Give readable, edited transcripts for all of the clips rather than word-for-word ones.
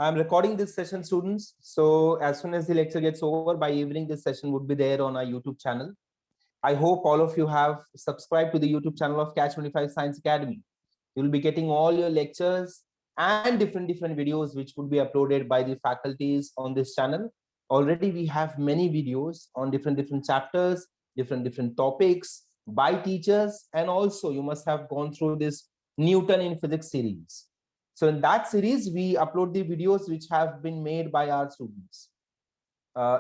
I'm recording this session, students. So as soon as the lecture gets over, by evening, this session would be there on our YouTube channel. I hope all of you have subscribed to the YouTube channel of Catch 25 Science Academy. You will be getting all your lectures and different videos which would be uploaded by the faculties on this channel. Already we have many videos on different chapters, different topics by teachers, and also you must have gone through this Newton in Physics series. So in that series, we upload the videos which have been made by our students.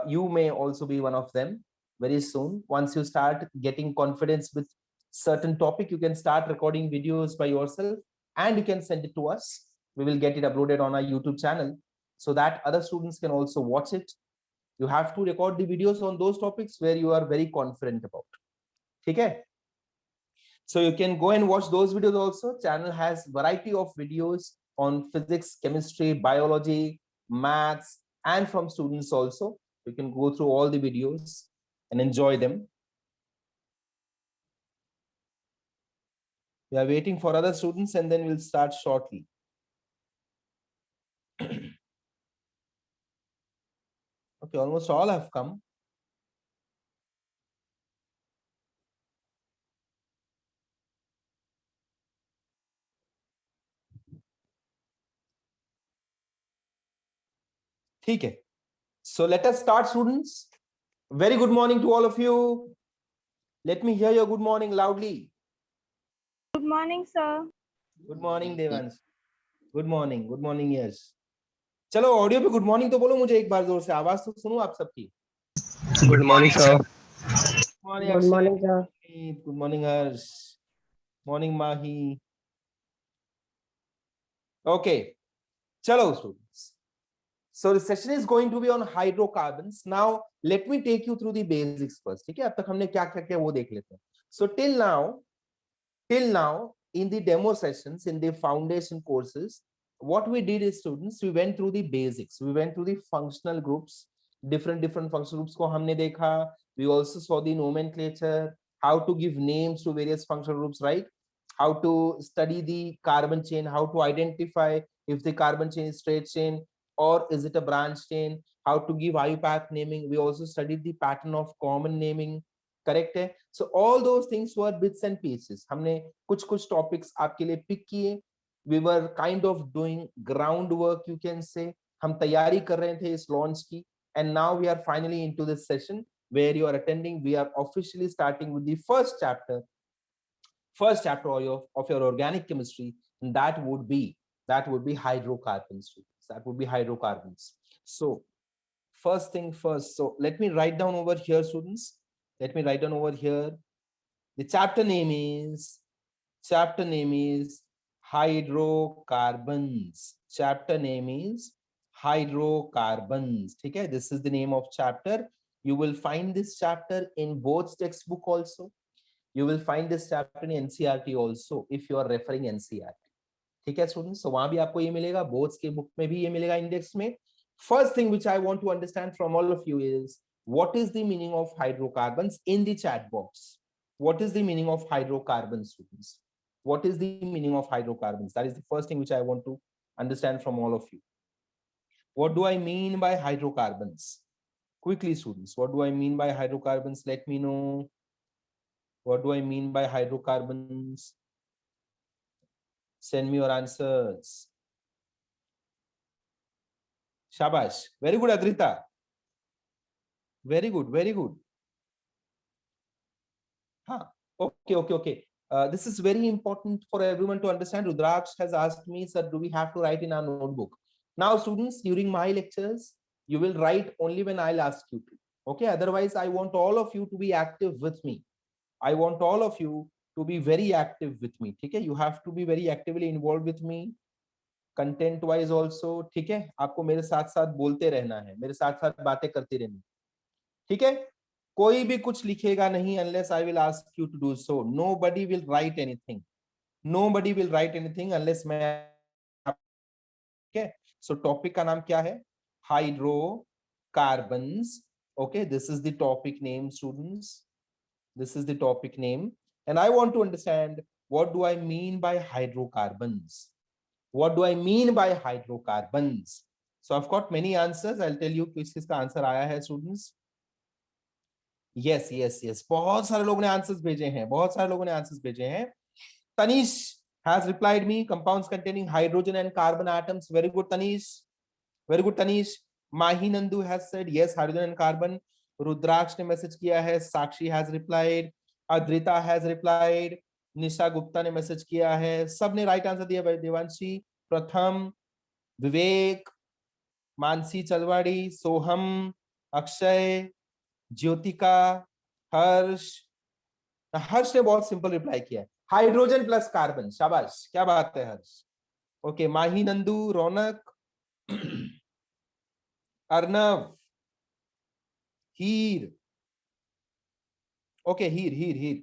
You may also be one of them very soon. Once you start getting confidence with certain topic, you can start recording videos by yourself and you can send it to us. We will get it uploaded on our YouTube channel so that other students can also watch it. You have to record the videos on those topics where you are very confident about. Okay? So you can go and watch those videos also. Channel has variety of videos on physics, chemistry, biology, maths, and from students also. You can go through all the videos and enjoy them. We are waiting for other students and then we'll start shortly. Okay, almost all have come. Okay. So let us start, students. Very good morning to all of you. Let me hear your good morning loudly. Good morning, sir. Good morning, Devans. Good morning, yes. चलो audio पे good morning तो बोलो मुझे एक बार जोर से, आवाज तो सुनो आप सबकी. Good morning sir. Good morning, sir. Good morning, Harsh. Morning, Mahi. Okay, chalo students. So the session is going to be on hydrocarbons. Now let me take you through the basics first. ठीक है, अब तक हमने क्या क्या किया वो देख लेते हैं. So till now in the demo sessions, in the foundation courses, what we did is, students, we went through the basics. We went through the functional groups, different functional groups को हमने देखा. We also saw the nomenclature, how to give names to various functional groups, right? How to study the carbon chain, how to identify if the carbon chain is straight chain or is it a branch chain, how to give IUPAC naming. We also studied the pattern of common naming. Correct है? So all those things were bits and pieces. हमने कुछ topics आपके लिए pick किए. We were kind of doing groundwork, you can say. हम तैयारी कर रहे थे इस launch की. And now we are finally into this session where you are attending. We are officially starting with the first chapter of your organic chemistry, and that would be hydrocarbons. That would be hydrocarbons. So first thing first, so let me write down over here, students. Let me write down over here. The chapter name is hydrocarbons. Chapter name is hydrocarbons. Okay, this is the name of chapter. You will find this chapter in both textbook also. You will find this chapter in NCERT also if you are referring NCERT. ठीक है students, so वहां भी आपको ये मिलेगा, boards के book में भी ये मिलेगा इंडेक्स में. First thing which I want to understand from all of you is, what is the meaning of hydrocarbons in the chat box? What is the meaning of hydrocarbons, students? What is the meaning of hydrocarbons? That is the first thing which I want to understand from all of you. What do I mean by hydrocarbons? Quickly, students, what do I mean by hydrocarbons? Let me know. What do I mean by hydrocarbons? Send me your answers. Shabash. Very good, Adrita. Very good. Huh. Okay. This is very important for everyone to understand. Rudraksh has asked me, sir, do we have to write in our notebook? Now, students, during my lectures, you will write only when I'll ask you to. Okay. Otherwise, I want all of you to be active with me. I want all of you to be very active with me. Okay. You have to be very actively involved with me. Content wise also. ठीक है, आपको मेरे साथ साथ बोलते रहना है, मेरे साथ साथ बातें करते रहनी. ठीक है, कोई भी कुछ लिखेगा नहीं unless I will ask you to do so. Nobody will write anything. Nobody will write anything unless मैं. Okay, so topic का नाम क्या है? Hydrocarbons. Okay, this is the topic name, students. This is the topic name, and I want to understand, what do I mean by hydrocarbons? What do I mean by hydrocarbons? So I've got many answers. I'll tell you किस किसका answer आया है students. Yes. बहुत सारे लोगों ने answers भेजे हैं, बहुत सारे लोगों ने आंसर्स भेजे हैं. Tanish has replied me, compounds containing hydrogen and carbon atoms. Very good, Tanish. Very good, Tanish. Mahi Nandu has said yes, hydrogen and carbon. Rudraksh ने मैसेज किया है. Sakshi has replied. Adrita has replied. निशा गुप्ता ने message किया है. सबने right answer दिया भाई. देवांशी, प्रथम, विवेक, मानसी चलवाड़ी, सोहम, अक्षय, ज्योतिका, हर्ष. हर्ष ने बहुत सिंपल रिप्लाई किया है, हाइड्रोजन प्लस कार्बन. शाबाश, क्या बात है Harsh. Okay, Mahi Nandu, Raunak, Arnav, Heer. Okay, here.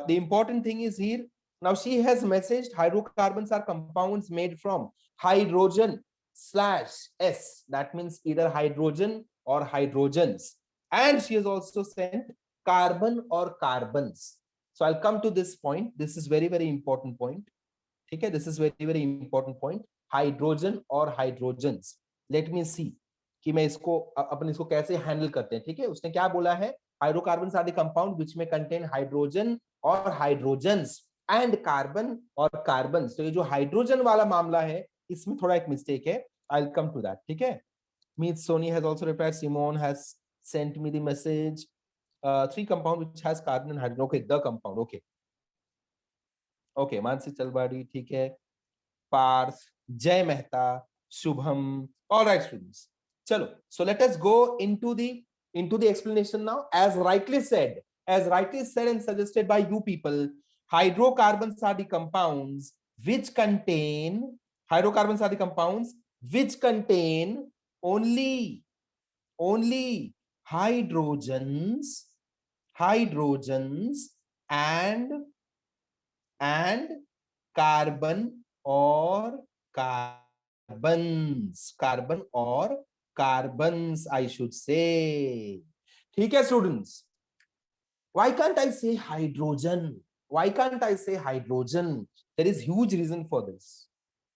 The important thing is here. Now she has messaged hydrocarbons are compounds made from hydrogen / S. That means either hydrogen or hydrogens. And she has also sent carbon or carbons. So I'll come to this point. This is very important point. Okay, this is very important point. Hydrogen or hydrogens. Let me see कि मैं इसको अपन इसको कैसे handle करते हैं. ठीक है, उसने क्या बोला है? Hydrocarbons are the compound which may contain hydrogen or hydrogens and carbon or carbons. तो ये जो हाइड्रोजन वाला मामला है इसमें थोड़ा एक मिस्टेक है. I'll come to that. ठीक है. Meet Sony has also replied. Simone has sent me the message. 3 compound which has carbon and hydrogen. Okay, the compound. Okay. Mansi Chalwadi. ठीक है. Parth, Jay Mehta, Shubham. All right, students. Chalo. So let us go into the explanation now. As rightly said and suggested by you people, hydrocarbons are the compounds which contain only hydrogens and carbon or carbons, I should say. ठीक है students. Why can't I say hydrogen? There is huge reason for this.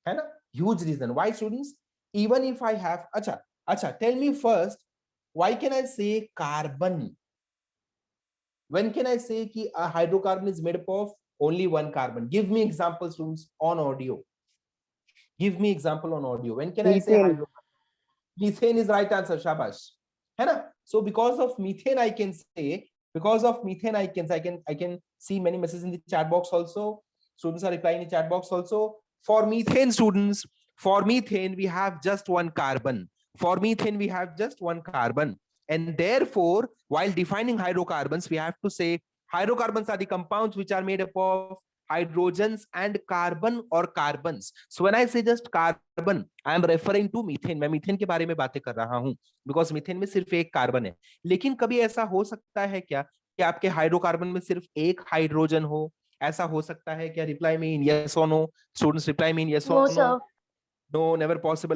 है ना? Huge reason. Why students? Even if I have, अच्छा, tell me first, why can I say carbon? When can I say कि a hydrocarbon is made up of only one carbon? Give me example students on audio. Give me example on audio. When can I say hydrocarbon? Methane is right answer. Shabash. है ना? So because of methane I can say, I can see many messages in the chat box also. Students are replying in the chat box also. For methane students, we have just one carbon. And therefore, while defining hydrocarbons, we have to say hydrocarbons are the compounds which are made up of hydrogens and carbon or carbons. So when I say just carbon, I am referring to methane. मैं methane के बारे में बातें कर रहा हूं, because methane में सिर्फ एक कार्बन है. लेकिन कभी ऐसा हो सकता है क्या कि आपके हाइड्रोकार्बन में सिर्फ एक हाइड्रोजन हो? ऐसा हो सकता है क्या? Reply me in yes or no. Students reply me in yes or no. No, never possible.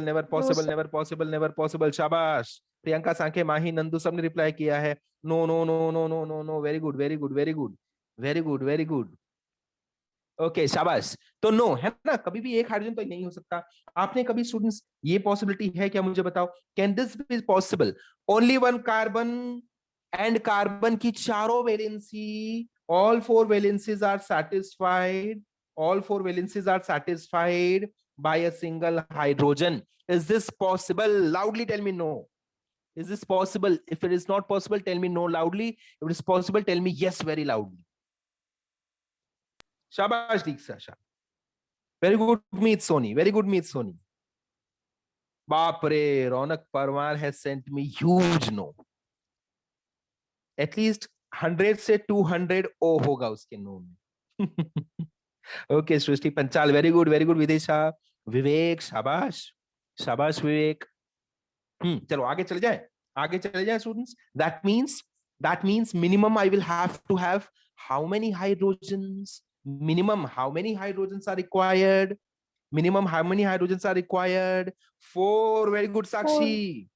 शाबाश. प्रियंका, सांखे, माही, नंदू सबने रिप्लाई किया है. No. Very good. ओके, शाबाश. तो नो है ना, कभी भी एक हाइड्रोजन तो नहीं हो सकता. आपने कभी स्टूडेंट्स ये पॉसिबिलिटी है क्या? मुझे बताओ, can this be possible? Only one carbon and carbon की चारों valency, all four valencies are satisfied by a single hydrogen. Is this possible? Loudly tell me no. Is this possible? If it is not possible, tell me no loudly. If it is possible, tell me yes very loudly. Shabash Diksha. Very good meet Sony. Bapre, Ronak Parmar has sent me huge no. At least 100 से 200 ओ होगा उसके no में. Okay, सृष्टि Panchal, very good. Vidisha, विवेक, शाबाश विवेक. चलो आगे चले जाए students. That means minimum I will have to have how many hydrogens? Minimum how many hydrogens are required? 4. Very good Sakshi.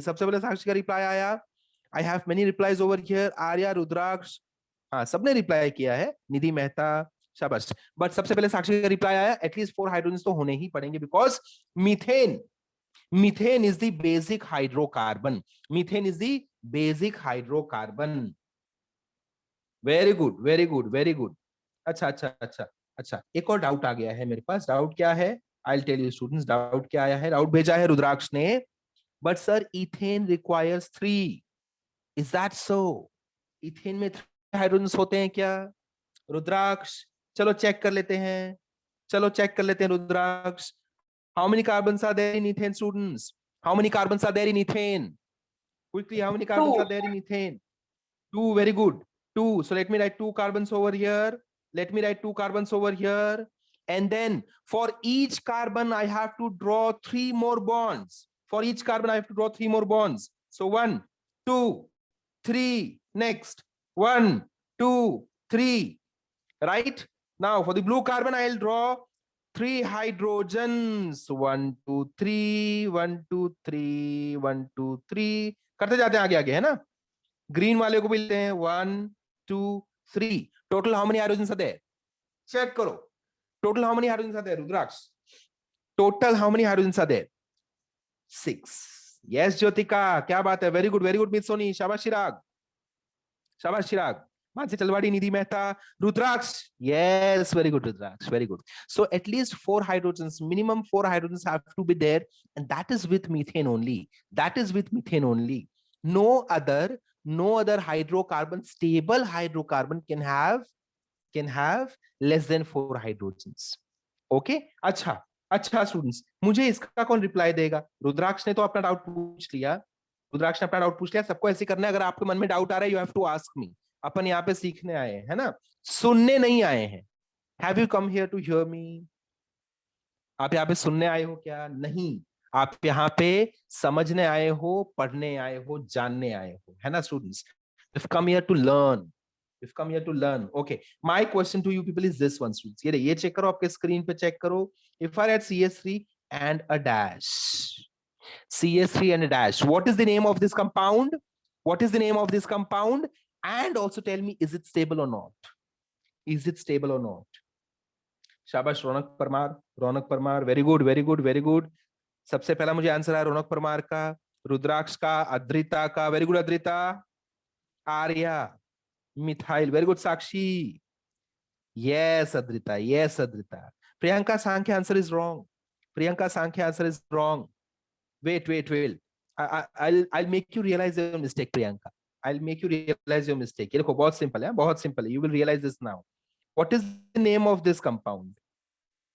सबसे पहले साक्षी का रिप्लाई आया. I have many replies over here. Arya, रुद्राक्ष, हाँ सबने रिप्लाई किया है. निधि मेहता, शाबाश. बट सबसे पहले साक्षी का रिप्लाई आया, एटलीस्ट 4 हाइड्रोजन तो होने ही पड़ेंगे, because methane Methane is the basic hydrocarbon. Methane is the basic hydrocarbon. Very good, very good, very good. अच्छा अच्छा अच्छा अच्छा, एक और डाउट आ गया है मेरे पास. डाउट क्या है? I'll tell you students, doubt क्या आया है. डाउट भेजा है रुद्राक्ष ने. But sir, ethane requires 3. Is that so? Ethane में 3 हाइड्रोजन्स होते हैं क्या? रुद्राक्ष, चलो चेक कर लेते हैं. चलो चेक कर लेते हैं रुद्राक्ष. How many carbons are there in ethane, students? How many carbons are there in ethane? Quickly, how many carbons are there in ethane? 2. Very good. 2. So let me write 2 carbons over here. Let me write 2 carbons over here. And then for each carbon, I have to draw 3 more bonds. For each carbon, I have to draw 3 more bonds. So 1, 2, 3. Next. 1, 2, 3. Right? Now for the blue carbon, I'll draw 3 hydrogens. 1, 2, 3. 1, 2, 3. 1, 2, 3. करते जाते हैं आगे आगे, है ना? Green वाले को भी लेते हैं. 1, 2, 3. Total how many hydrogens are there? Check करो. Total how many hydrogens are there, Rudraksh? Total how many hydrogens are there? 6. Yes, Jyotika. क्या बात है? Very good, very good, Miss Soni. शाबाश चिराग. शाबाश चिराग. मानसी तलवाड़ी, निधि Mehta, Rudraksh. Yes, very good, Rudraksh. Very good. So at least 4 hydrogens, minimum 4 hydrogens have to be there, and that is with methane only. That is with methane only. No other hydrocarbon, stable hydrocarbon can have less than 4 hydrogens. Okay? अच्छा अच्छा students, मुझे इसका कौन reply देगा? रुद्राक्ष ने तो अपना doubt पूछ लिया. रुद्राक्ष ने अपना डाउट पूछ लिया. सबको ऐसे करना है. अगर आपके मन में डाउट आ रहा है, you have to ask me. अपन यहाँ पे सीखने आए हैं, है ना, सुनने नहीं आए हैं. Have you come here to hear me? आप यहाँ पे सुनने आए हो क्या? नहीं, आप यहाँ पे समझने आए हो, पढ़ने आए हो, जानने आए हो, है ना students? You've come here to learn. You've come here to learn. Okay. My question to you people is this one, students. ये चेक करो, आपके स्क्रीन पे चेक करो. If I add CS3 and a dash, CS3 and a dash, what is the name of this compound? What is the name of this compound? And also tell me, is it stable or not? Is it stable or not? शाबाश Raunak Parmar. Raunak Parmar, very good, very good, very good. सबसे पहला मुझे answer है रौनक परमार का, रुद्राक्ष का, अद्रिता का. Very good Adrita. Arya, methyl, very good. Sakshi, yes Adrita, yes Adrita. Priyanka Sankhya answer is wrong. Priyanka Sankhya answer is wrong. Wait. I'll make you realize your mistake, Priyanka. I'll make you realize your mistake. ये देखो बहुत सिंपल है, बहुत सिंपल है. You will realize this now. What is the name of this compound?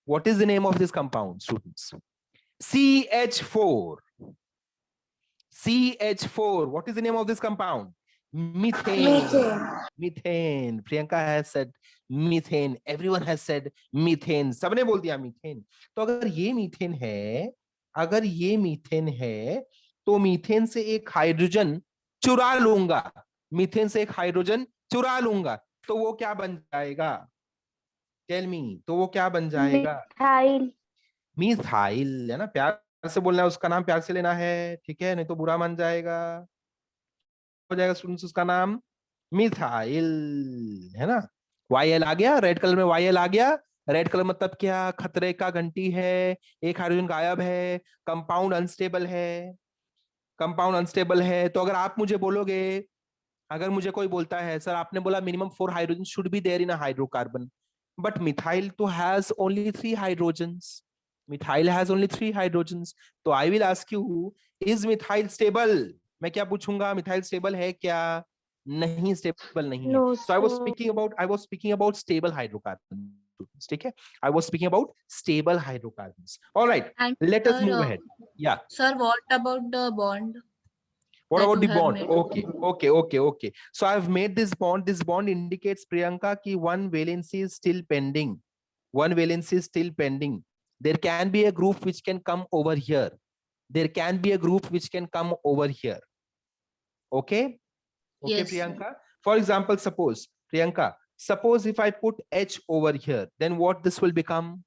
What is the name of this compound, students? CH4. CH4. What is the name of this compound? Methane. Methane. Priyanka has said methane. Everyone has said methane. सबने बोल दिया methane. तो अगर ये methane है, तो methane से एक हाइड्रोजन चुरा लूंगा. मीथेन से एक हाइड्रोजन चुरा लूंगा, तो वो क्या बन जाएगा? Tell me. तो वो क्या बन जाएगा? मिथाइल. मिथाइल, है ना? प्यार से बोलना है, उसका नाम प्यार से लेना है, ठीक है? नहीं तो बुरा मान जाएगा. हो जाएगा स्टूडेंट्स उसका नाम मिथाइल, है ना? YL आ गया, रेड कलर में YL आ गया. रेड कलर मतलब क्या? खतरे का घंटी है, एक हाइड्रोजन गायब है, कंपाउंड अनस्टेबल है. कंपाउंड अनस्टेबल है. तो अगर आप मुझे बोलोगे, अगर मुझे कोई बोलता है सर आपने बोला minimum 4 hydrogen should be there in a hydrocarbon, but methyl तो has only 3 hydrogens. Methyl has only 3 hydrogens. तो I will ask you, is methyl stable? मैं क्या पूछूंगा? मिथाइल स्टेबल है क्या? नहीं, स्टेबल नहीं है. No, so I was sir. Speaking about stable hydrocarbon. ठीक है, I was speaking about stable hydrocarbons. Alright, And let us sir, move ahead. या sir, what about the bond what that about you the have bond? made? Okay. So I've made this bond. This bond indicates, Priyanka, ki one valency is still pending. One valency is still pending. There can be a group which can come over here. There can be a group which can come over here. Okay? Okay, Yes. Priyanka. For example, suppose, Priyanka, suppose if I put H over here, then what this will become?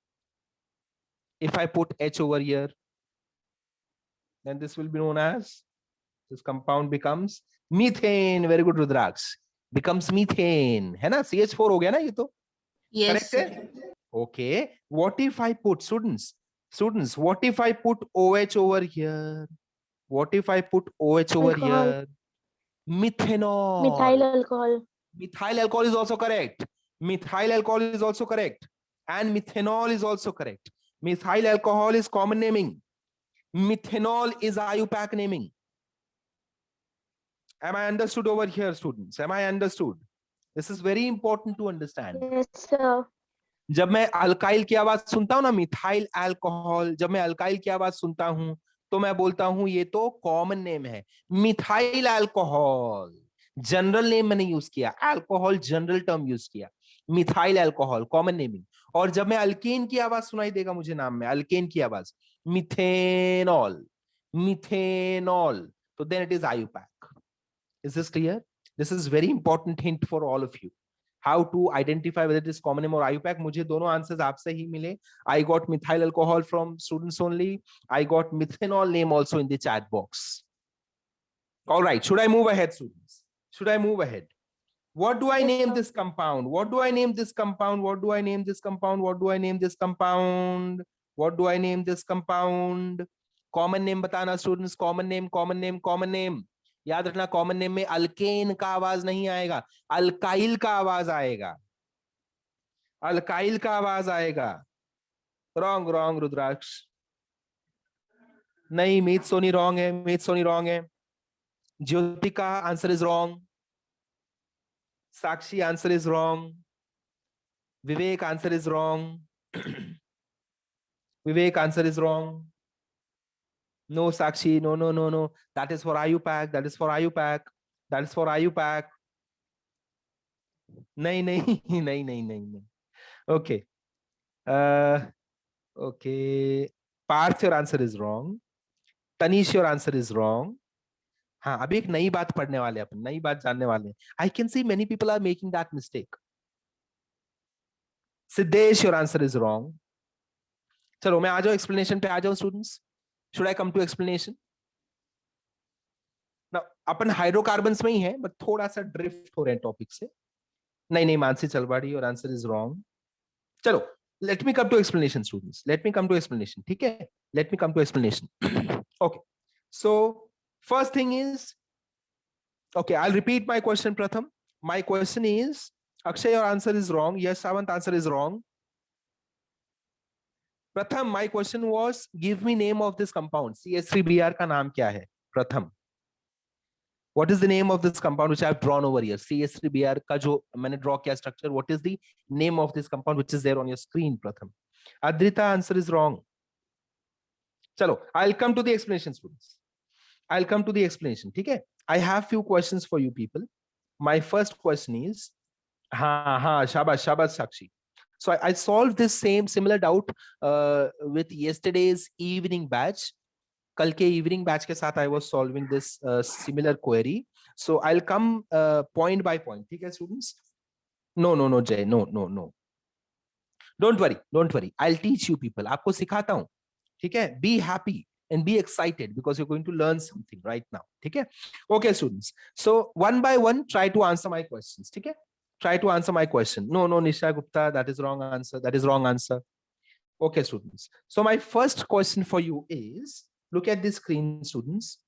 If I put H over here, then this will be known as, this compound becomes methane. Very good, Rudraksh. Becomes methane, है ना? CH4 हो गया ना ये तो? Yes, Correct sir. है? Okay. What if I put, students, Students, what if I put OH over here? What if I put OH over Alcohol. here? Methanol. Methyl alcohol. Methyl alcohol is also correct. Methyl alcohol is also correct. And methanol is also correct. Methyl alcohol is common naming. Methanol is IUPAC naming. Am I understood over here, students? Am I understood? This is very important to understand. Yes, sir. जब मैं alkyl की आवाज सुनता हूं ना, methyl alcohol, जब मैं alkyl की आवाज सुनता हूं तो मैं बोलता हूं ये तो कॉमन नेम है, मिथाइल अल्कोहल। जनरल नेम मैंने यूज किया, अल्कोहल जनरल टर्म यूज किया, मिथाइल अल्कोहल कॉमन नेमिंग। और जब मैं अल्केन की आवाज सुनाई देगा मुझे नाम में, अल्केन की आवाज, मिथेनॉल, मिथेनॉल, तो then it is IUPAC. Is this clear? This is very important hint for all of you. How to identify whether it is common name or IUPAC. मुझे दोनों आंसर्स आपसे ही मिले. I got methyl alcohol from students only. I got methanol name also in the chat box. All right. Should I move ahead, students? Should I move ahead? What do I Yes, name sir. this compound? What do I name this compound? What do I name this compound? What do I name this compound? What do I name this compound? Common name बताना students. Common name, common name, common name. याद रखना, common name में alkane का आवाज नहीं आएगा, alkyl का आवाज आएगा, अल्काइल का आवाज आएगा। रॉन्ग रॉन्ग रुद्राक्ष, नहीं, मीत सोनी रॉन्ग है, मीत सोनी रॉन्ग है। Jyotika answer is wrong, Sakshi answer is wrong, Vivek answer is wrong, Vivek answer is wrong. No, Sakshi, no, no, no, no. That is for IUPAC. That is for IUPAC. That is for IUPAC. नहीं नहीं नहीं नहीं नहीं. Okay. Okay. Parth, your answer is wrong. Tanish, your answer is wrong. हाँ, अभी एक नई बात पढ़ने वाले, अपन नई बात जानने वाले. I can see many people are making that mistake. Siddesh, your answer is wrong. चलो मैं आ जाऊँ explanation पे आ जाऊँ students. Should I come to explanation? Now, upon hydrocarbons में ही है, बट थोड़ा सा ड्रिफ्ट हो रहे हैं टॉपिक से. नहीं नहीं मानसी चलवाड़ी, और आंसर इज रॉन्ग. चलो, let me come to explanation students, let me come to explanation. ठीक है, let me come to explanation. Okay, so first thing is, okay, I will repeat my question. Pratham, my question is, Akshay your answer is wrong, yes Sawant answer is wrong. Pratham, my question was, give me name of this compound. CH3Br का नाम क्या है? प्रथम, what is the name of this compound which I have drawn over here? CH3Br का जो मैंने draw किया structure, what is the name of this compound which is there on your screen? प्रथम. Adrita answer is wrong. चलो, I'll come to the explanation students. I'll come to the explanation. ठीक है? I have few questions for you people. My first question is, हाँ शाबाश शाबाश साक्षी. So I solved this similar doubt with yesterday's evening batch. कल के evening batch के साथ I was solving this similar query. So I'll come point by point. ठीक है students? No Jay, no. Don't worry. I'll teach you people. आपको सिखाता हूँ. ठीक है? Be happy and be excited because you're going to learn something right now. ठीक है? Okay students. So one by one try to answer my questions. ठीक है? Try to answer my question. No, Nisha Gupta, that is wrong answer. That is wrong answer. Okay, students. So my first question for you is, look at this screen, students.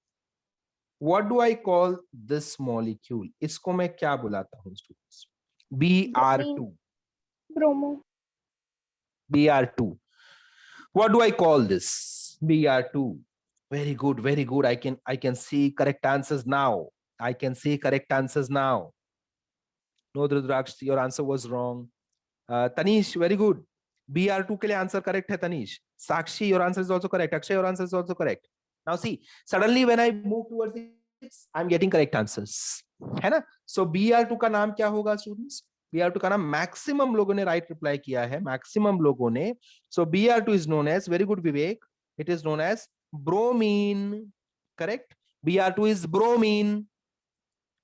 What do I call this molecule? इसको मैं क्या बुलाता हूँ, students? Br2. Bromo. Br2. What do I call this? Br2. Very good, very good. I can see correct answers now. I can see correct answers now. No, Drudraksh, your answer was wrong. Tanish, very good. BR2 के लिए answer correct है Tanish. Sakshi, your answer is also correct. Akshay, your answer is also correct. Now see, suddenly when I move towards this, I'm getting correct answers. है ना? So BR2 का नाम क्या होगा students? BR2 का नाम maximum लोगों ने right reply किया है. Maximum लोगों ने. So BR2 is known as, very good Vivek, it is known as bromine. Correct? BR2 is bromine.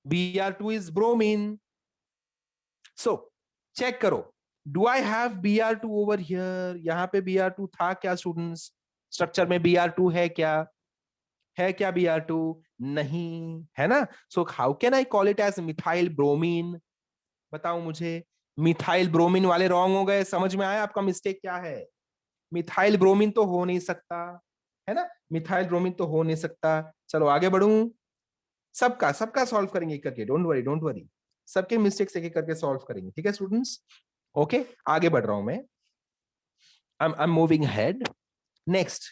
BR2 is bromine. So check करो, do I have Br2 over here? यहाँ पे Br2 था क्या students? Structure में Br2 है क्या? है क्या Br2? नहीं है ना? So how can I call it as methyl bromine? बताओ मुझे. मिथाइल ब्रोमीन वाले रॉन्ग हो गए. समझ में आया आपका मिस्टेक क्या है? मिथाइल ब्रोमीन तो हो नहीं सकता, है ना, मिथाइल ब्रोमीन तो हो नहीं सकता। चलो आगे बढ़ूं, सबका सबका सॉल्व करेंगे एक करके, डोंट वरी डोंट वरी, सबके मिस्टेक्स एक एक करके सॉल्व करेंगे, ठीक है स्टूडेंट्स। ओके, आगे बढ़ रहा हूं मैं, I'm moving ahead. Next,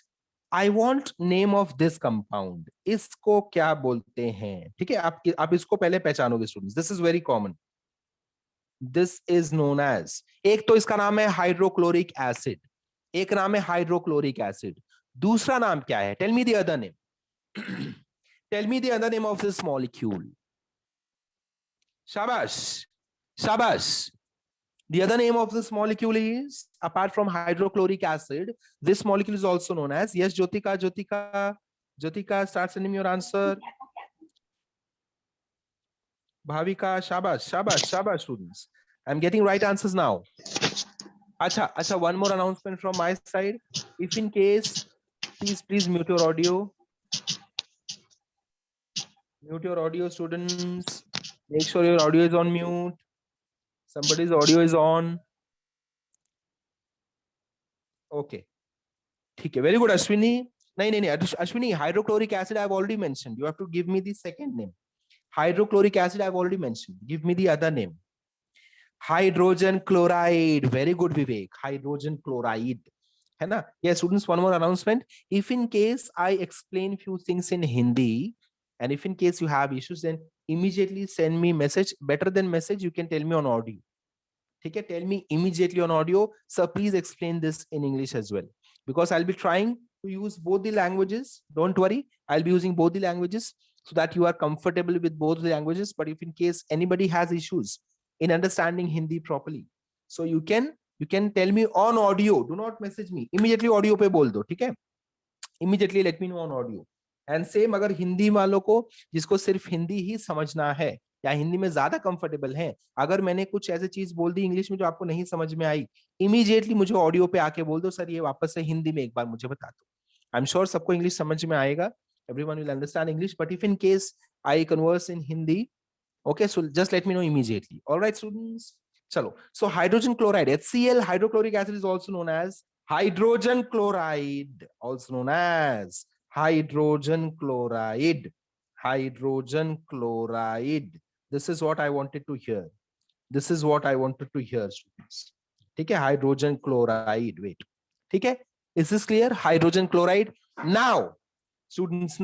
I want name of this compound, इसको क्या बोलते हैं, ठीक है, आप इसको पहले पहचानोगे students, this is very common, this is known as, एक तो इसका नाम है हाइड्रोक्लोरिक एसिड, एक नाम है हाइड्रोक्लोरिक एसिड, दूसरा नाम क्या है, tell me the other name, tell me the other name of this molecule, शाबाश शाबाश। The other name of this molecule is, apart from hydrochloric acid, this molecule is also known as, yes, Jyotika, Jyotika, start sending me your answer. Bhavika, shabash, shabash, shabash, students. I'm getting right answers now. Acha, one more announcement from my side. If in case, please mute your audio. Mute your audio, students. Make sure your audio is on mute. Somebody's audio is on. Okay. ठीक है, very good Ashwini. नहीं Ashwini, hydrochloric acid I have already mentioned, you have to give me the second name. Hydrochloric acid I have already mentioned, give me the other name. Hydrogen chloride, very good Vivek, hydrogen chloride, है ना। ये students, one more announcement, if in case I explain few things in Hindi and if in case you have issues, then immediately send me message, better than message you can tell me on audio, ठीक है, tell me immediately on audio, sir please explain this in English as well, because I'll be trying to use both the languages, don't worry, I'll be using both the languages so that you are comfortable with both the languages. But if in case anybody has issues in understanding Hindi properly, so you can tell me on audio, do not message me, immediately audio पे बोल दो, ठीक है, immediately let me know on audio. And same, अगर हिंदी वालों को, जिसको सिर्फ हिंदी ही समझना है या हिंदी में ज्यादा कंफर्टेबल है, अगर मैंने कुछ ऐसी चीज बोल दी इंग्लिश में जो आपको नहीं समझ में आई, इमीडिएटली मुझे ऑडियो पे आके बोल दो, सर ये वापस से हिंदी में एक बार मुझे बता दो। आई एम श्योर सबको इंग्लिश समझ में आएगा, everyone will understand English, but if in case I converse in Hindi, okay, so just let me know immediately. Alright students, चलो, so hydrogen chloride, HCl, hydrochloric acid is also known as hydrogen chloride, also known as hydrogen chloride, hydrogen chloride. This is what I wanted to hear, this is what I wanted to hear students, ठीक है, hydrogen chloride, wait, ठीक है, is this clear, hydrogen chloride। now students,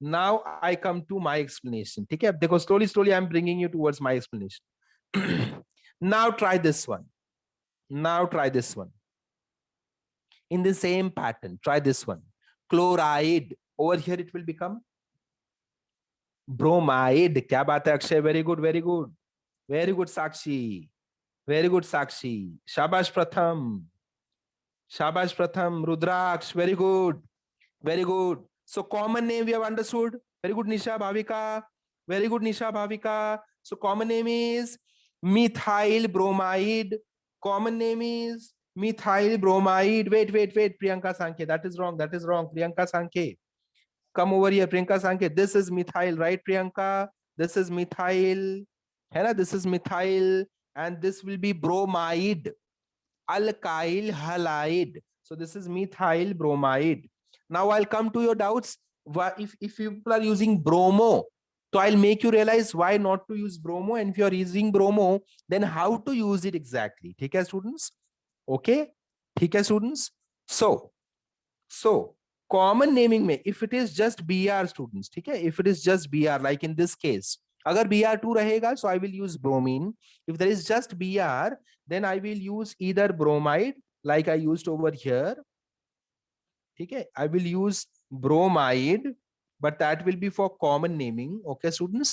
now I come to my explanation, ठीक है, अब देखो, slowly I'm bringing you towards my explanation। now try this one in the same pattern, try this one, chloride, over here it will become bromide। क्या बात है Akshay, very good very good very good, Sakshi very good, Sakshi शाबाश, Pratham Rudraksh, very good very good. So common name we have understood, very good Nisha Bhavika, very good Nisha Bhavika. So common name is methyl bromide, common name is methyl bromide, wait, Priyanka Sankhe, that is wrong, Priyanka Sankhe, come over here, Priyanka Sankhe, this is methyl, right Priyanka, this is methyl, है ना, this is methyl, and this will be bromide, alkyl halide, so this is methyl bromide। now I'll come to your doubts, if people are using bromo, so I'll make you realize why not to use bromo, and if you are using bromo, then how to use it exactly, ठीक है students, okay, ठीक है students. So common naming में if it is just Br students, ठीक है, if it is just Br, like in this case, अगर Br2 रहेगा, so I will use bromine, if there is just Br, then I will use either bromide like I used over here, ठीक है, I will use bromide, but that will be for common naming, okay students,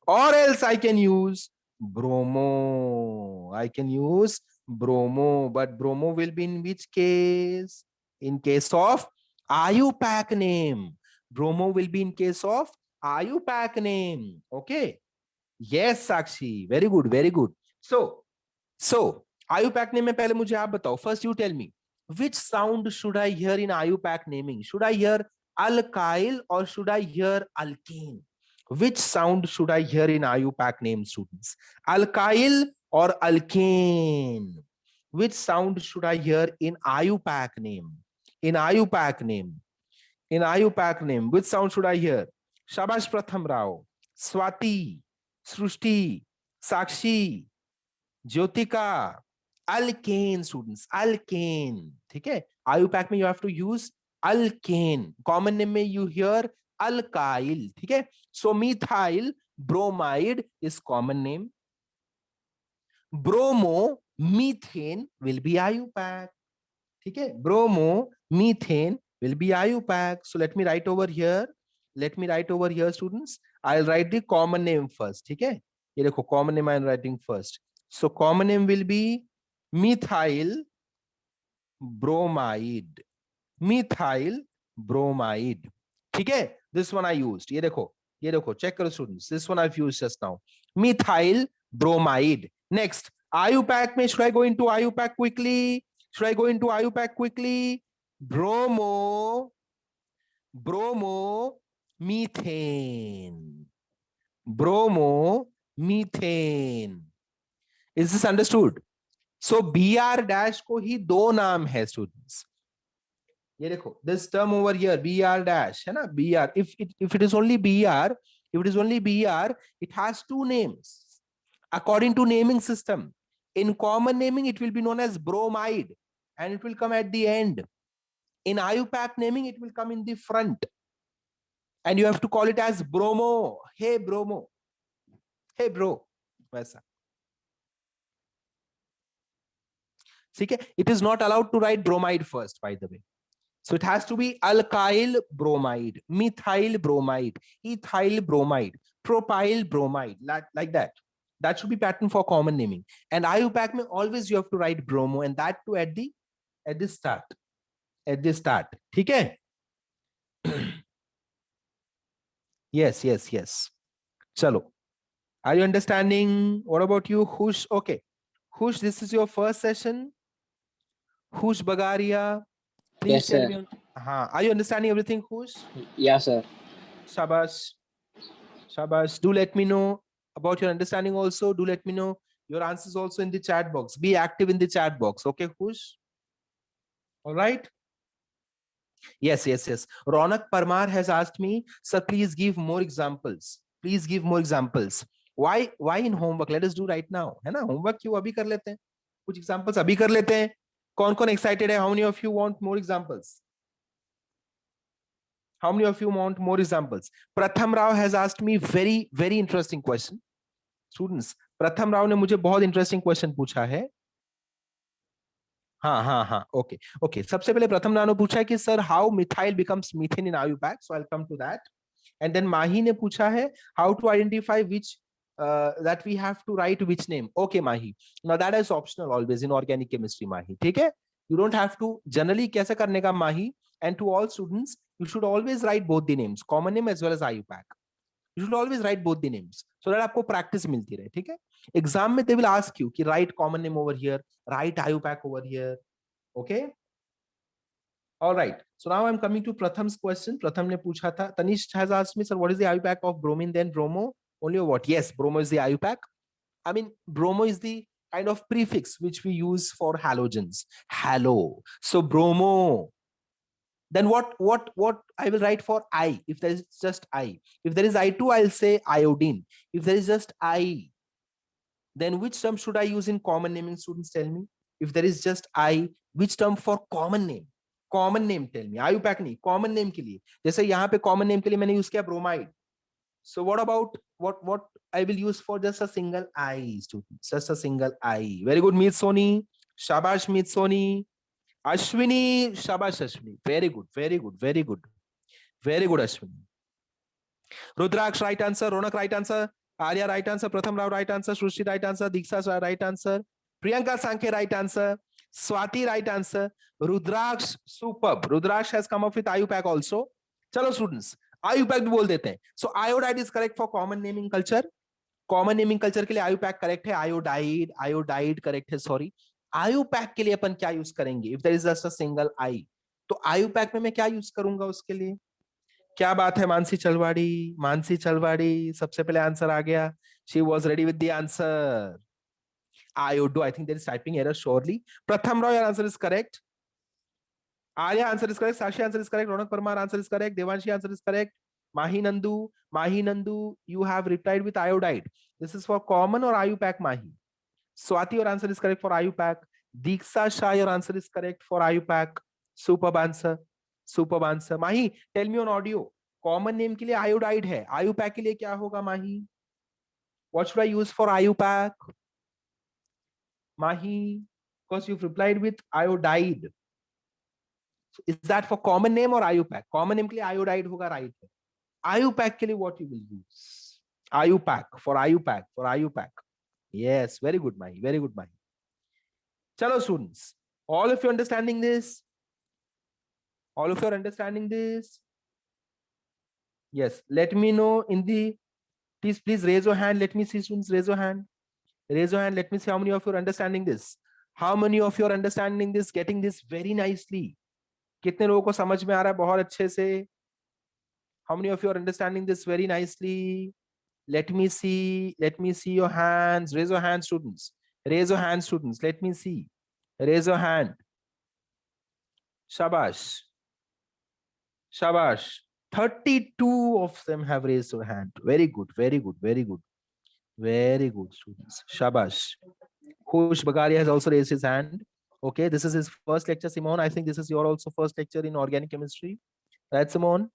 or else I can use bromo, but bromo will be in which case, in case of IUPAC name, bromo will be in case of IUPAC name, okay, yes Sakshi, very good। so IUPAC name में पहले मुझे आप बताओ, first you tell me which sound should I hear in IUPAC naming, should I hear alkyl or should I hear alkene, which sound should I hear in IUPAC name students, alkyl or alkane, which sound should I hear in IUPAC name? In IUPAC name. In IUPAC name, which sound should I hear? Shabash Pratham Rao, Swati, Srushti, Sakshi, Jyotika, alkane students, alkane. ठीक है? IUPAC में you have to use alkane. Common name में you hear alkyl. ठीक है? So methyl bromide is common name. Bromo methane will be IUPAC. ठीक है? Bromo methane will be IUPAC. So let me write over here. Let me write over here, students. I'll write the common name first. ठीक है? ये देखो common name I'm writing first. So common name will be methyl bromide. Methyl bromide. ठीक है? This one I used. ये देखो check करो students. This one I've used just now. Methyl bromide. Next, IUPAC में should I go into IUPAC quickly? Should I go into IUPAC quickly? Bromo methane. Bromo methane. Is this understood? So BR dash को ही दो नाम है students. ये देखो this term over here BR dash है ना BR. If it is only BR, it has two names. According to naming system, in common naming it will be known as bromide and it will come at the end. In IUPAC naming it will come in the front and you have to call it as bromo. Hey bromo. Hey bro. वैसा. ठीक है? It is not allowed to write bromide first, by the way. So it has to be alkyl bromide, methyl bromide, ethyl bromide, propyl bromide, like that. That should be pattern for common naming. And IUPAC में always you have to write bromo and that too at the start. At the start. ठीक है? Yes. Chalo. Are you understanding? What about you, Hush? Okay. Hush, this is your first session. Hush Bagaria. Please Yes, tell sir. me. Are you understanding everything, Hush? Yeah, sir. Shabash. Do let me know about your understanding also. Do let me know your answers also in the chat box. Be active in the chat box. Okay, Hush? All right. Yes. Ronak Parmar has asked me, sir, please give more examples. Why in homework? Let us do right now. है ना? Homework क्यों अभी कर लेते हैं? कुछ examples अभी कर लेते हैं. कौन excited है? How many of you want more examples? How many of you want more examples? Pratham Rao has asked me very interesting question. Students, Pratham Rao ने मुझे बहुत interesting question पूछा है. हाँ. Okay. सबसे पहले प्रथम राव ने पूछा है कि sir, how methyl becomes methane in IUPAC? So I'll come to that. And then Mahi ने पूछा है how to identify which that we have to write which name. Okay, Mahi. Now that is optional always in organic chemistry, Mahi. ठीक है? You don't have to. Generally कैसे करने का Mahi? And to all students, you should always write both the names, common name as well as IUPAC. You should always write both the names so that आपको practice मिलती रहे. ठीक है? Exam में they will ask you कि write common name over here, write IUPAC over here. Okay. All right. So now I'm coming to Pratham's question. Pratham ने पूछा था. Tanish has asked me, sir, what is the IUPAC of bromine then bromo? Only what? Yes, bromo is the IUPAC. I mean, bromo is the kind of prefix which we use for halogens. Halo. So bromo. Then what I will write for I if there is just I. If there is I2, I'll say iodine. If there is just I, then which term should I use in common naming? Students, tell me. If there is just I, which term for common name? Common name, tell me. IUPAC नहीं, common name के लिए. जैसे यहाँ पे common name के लिए मैंने use किया bromide. So what about what I will use for just a single I, students? Just a single I. Very good, Meet Soni. Shabash, Meet Soni. Ashwini, Shabash Ashwini. Very good, Ashwini. Rudraksh, right answer. Ronak, right answer. Arya, right answer. Pratham Rao, right answer. Srushti, right answer. Diksha, right answer. Priyanka Sankhe, right answer. Swati, right answer. Rudraksh, superb. Rudraksh has come up with IUPAC also. Chalo students, IUPAC भी बोल देते हैं. So iodide is correct for common naming culture. Common naming culture के लिए IUPAC correct है. Iodide correct है. Sorry. IUPAC के लिए अपन क्या यूज करेंगे? If there is just a single I, तो IUPAC में मैं क्या यूज करूंगा उसके लिए? क्या बात है मानसी चलवाड़ी? सबसे पहले आंसर आ गया. She was ready with the answer. Iodo. I think there is typing error surely. Pratham Roy, your answer is correct. Arya answer is correct. Sashi answer is correct. Ronak Parmar answer is correct. Devanshi answer is correct. Mahi Nandu, you have replied with iodide. This is for common or IUPAC, Mahi? Swati, your answer is correct for IUPAC. Diksha Shah, your answer is correct for IUPAC. Superb answer. Superb answer. Mahi, tell me on audio. Common name के लिए iodide है. IUPAC के लिए क्या होगा, Mahi? What should I use for IUPAC? Mahi, because you've replied with iodide. So is that for common name or IUPAC? Common name के लिए iodide होगा, right? IUPAC के लिए what you will use? IUPAC for IUPAC for IUPAC. Yes, very good, Mahi. Very good, Mahi. Chalo, students. All of you understanding this? All of you are understanding this? Yes. Let me know in the. Please raise your hand. Let me see, students. Raise your hand. Raise your hand. Let me see how many of you are understanding this. How many of you are understanding this? Getting this very nicely. कितने लोगों को समझ में आ रहा है बहुत अच्छे से? How many of you are understanding this very nicely? Let me see. Let me see your hands. Raise your hand, students. Raise your hand, students. Let me see. Raise your hand. Shabash. Shabash. 32 of them have raised your hand. Very good. Very good. Very good. Very good, students. Shabash. Khush Bagaria has also raised his hand. Okay, this is his first lecture, Simone. I think this is your also first lecture in organic chemistry. Right, Simone?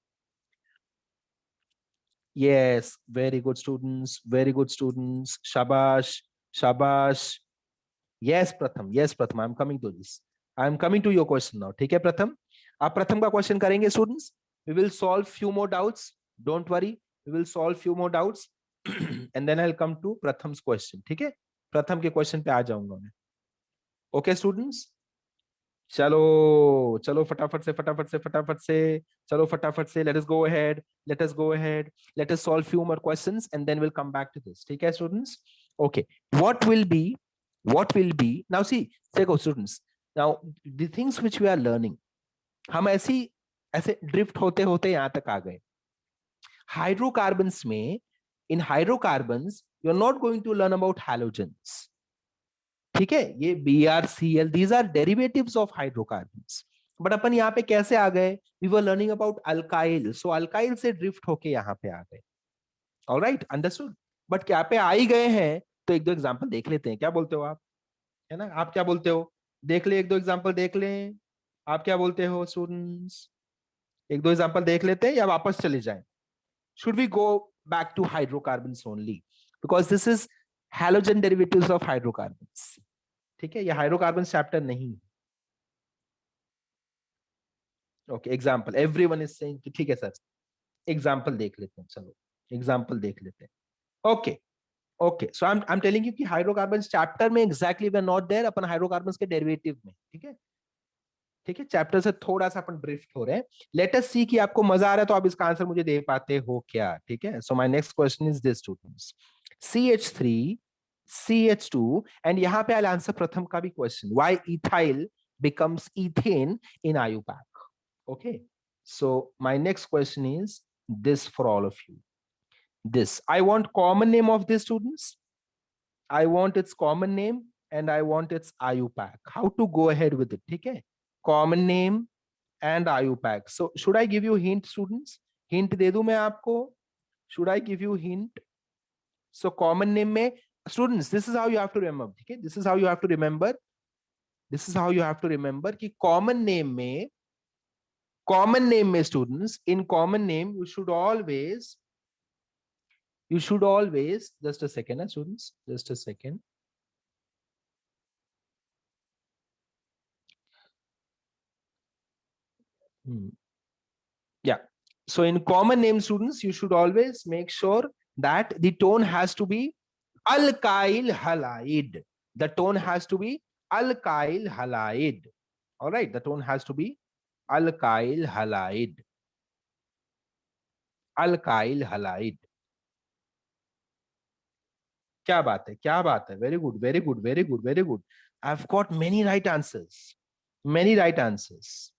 Yes, very good students. Very good students. Shabash. Shabash. Yes, Pratham. Yes, Pratham. I'm coming to this. I'm coming to your question now. ठीक है, Pratham? आप प्रथम का question करेंगे, students. We will solve few more doubts. Don't worry. We will solve few more doubts. And then I'll come to Pratham's question. ठीक है? प्रथम के क्वेश्चन पे आ जाऊंगा मैं. Okay, students? चलो चलो फटाफट से फटाफट से फटाफट से चलो फटाफट से. Let us go ahead. Let us go ahead. Let us solve few more questions and then we'll come back to this. ठीक है, students? Okay. What will be now? See, देखो students. Now the things which we are learning, हम ऐसे drift होते होते यहां तक आ गए. हाइड्रोकार्बन्स में, in hydrocarbons you are not going to learn about halogens. ठीक है, ये BrCl, these are derivatives of hydrocarbons. But अपन यहाँ पे कैसे आ गए? We were learning about alkyl, so alkyl से ड्रिफ्ट होके यहाँ पे आ गए. Alright, understood. बट क्या पे आ ही गए हैं तो एक दो एग्जांपल देख लेते हैं. क्या बोलते हो आप? है ना, आप क्या बोलते हो? देख ले, एक दो एग्जांपल देख लें. आप क्या बोलते हो स्टूडेंट्स? एक दो एग्जांपल देख लेते हैं या वापस चले जाएं? Should we go back to hydrocarbons only? Because this is halogen derivatives of hydrocarbons. ठीक है, ये हाइड्रोकार्बन चैप्टर नहीं. Okay, example. Everyone is saying कि ठीक है सर, एग्जांपल देख लेते हैं. चलो एग्जांपल देख लेते हैं. Okay okay, so I am telling you कि हाइड्रोकार्बन चैप्टर में exactly we are not there. अपन हाइड्रोकार्बन्स के डेरिवेटिव में. ठीक है, ठीक है, चैप्टर से थोड़ा सा अपन ड्रिफ्ट हो रहे हैं. लेट अस सी कि आपको मजा आ रहा है तो आप इसका आंसर मुझे दे पाते हो क्या? ठीक है, so my next question is this students. CH3 CH2 and यहाँ पे आई आंसर प्रथम का भी question. Why ethyl becomes ethane in IUPAC? Okay, so my next question is this for all of you. This, I want common name of this, students. I want its common name and I want its IUPAC. How to go ahead with it? ठीक है, common name and IUPAC. So should I give you hint, students? Hint दे दूं मैं आपको? Should I give you hint? So common name में, students, this is how you have to remember. ठीक है, this is how you have to remember. This is how you have to remember कि common name में students, in common name you should always, just a second, students, just a second. Yeah, so in common name, students, you should always make sure that the tone has to be alkyl halide. The tone has to be alkyl halide. All right, the tone has to be alkyl halide. Alkyl halide. क्या बात है, क्या बात है. Very good, very good, very good, very good. I've got many right answers. Many right answers.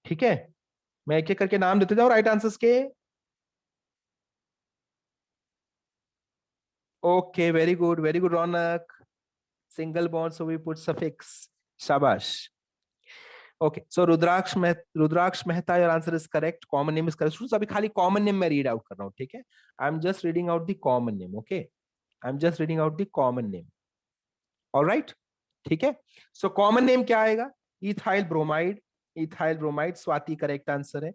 ठीक है, मैं एक एक करके नाम देते जाऊं राइट आंसर्स के. Okay, very good Raunak. single bond, so we put suffix. Shabash. Okay, so Rudraksh Mehta, your answer is correct. Common name is correct. Students, अभी खाली common name मैं read out कर रहा हूँ, ठीक है? I'm just reading out the common name, okay? I'm just reading out the common name. All right? ठीक है? So common name क्या आएगा? Ethyl bromide. Ethyl bromide. Swati correct answer है.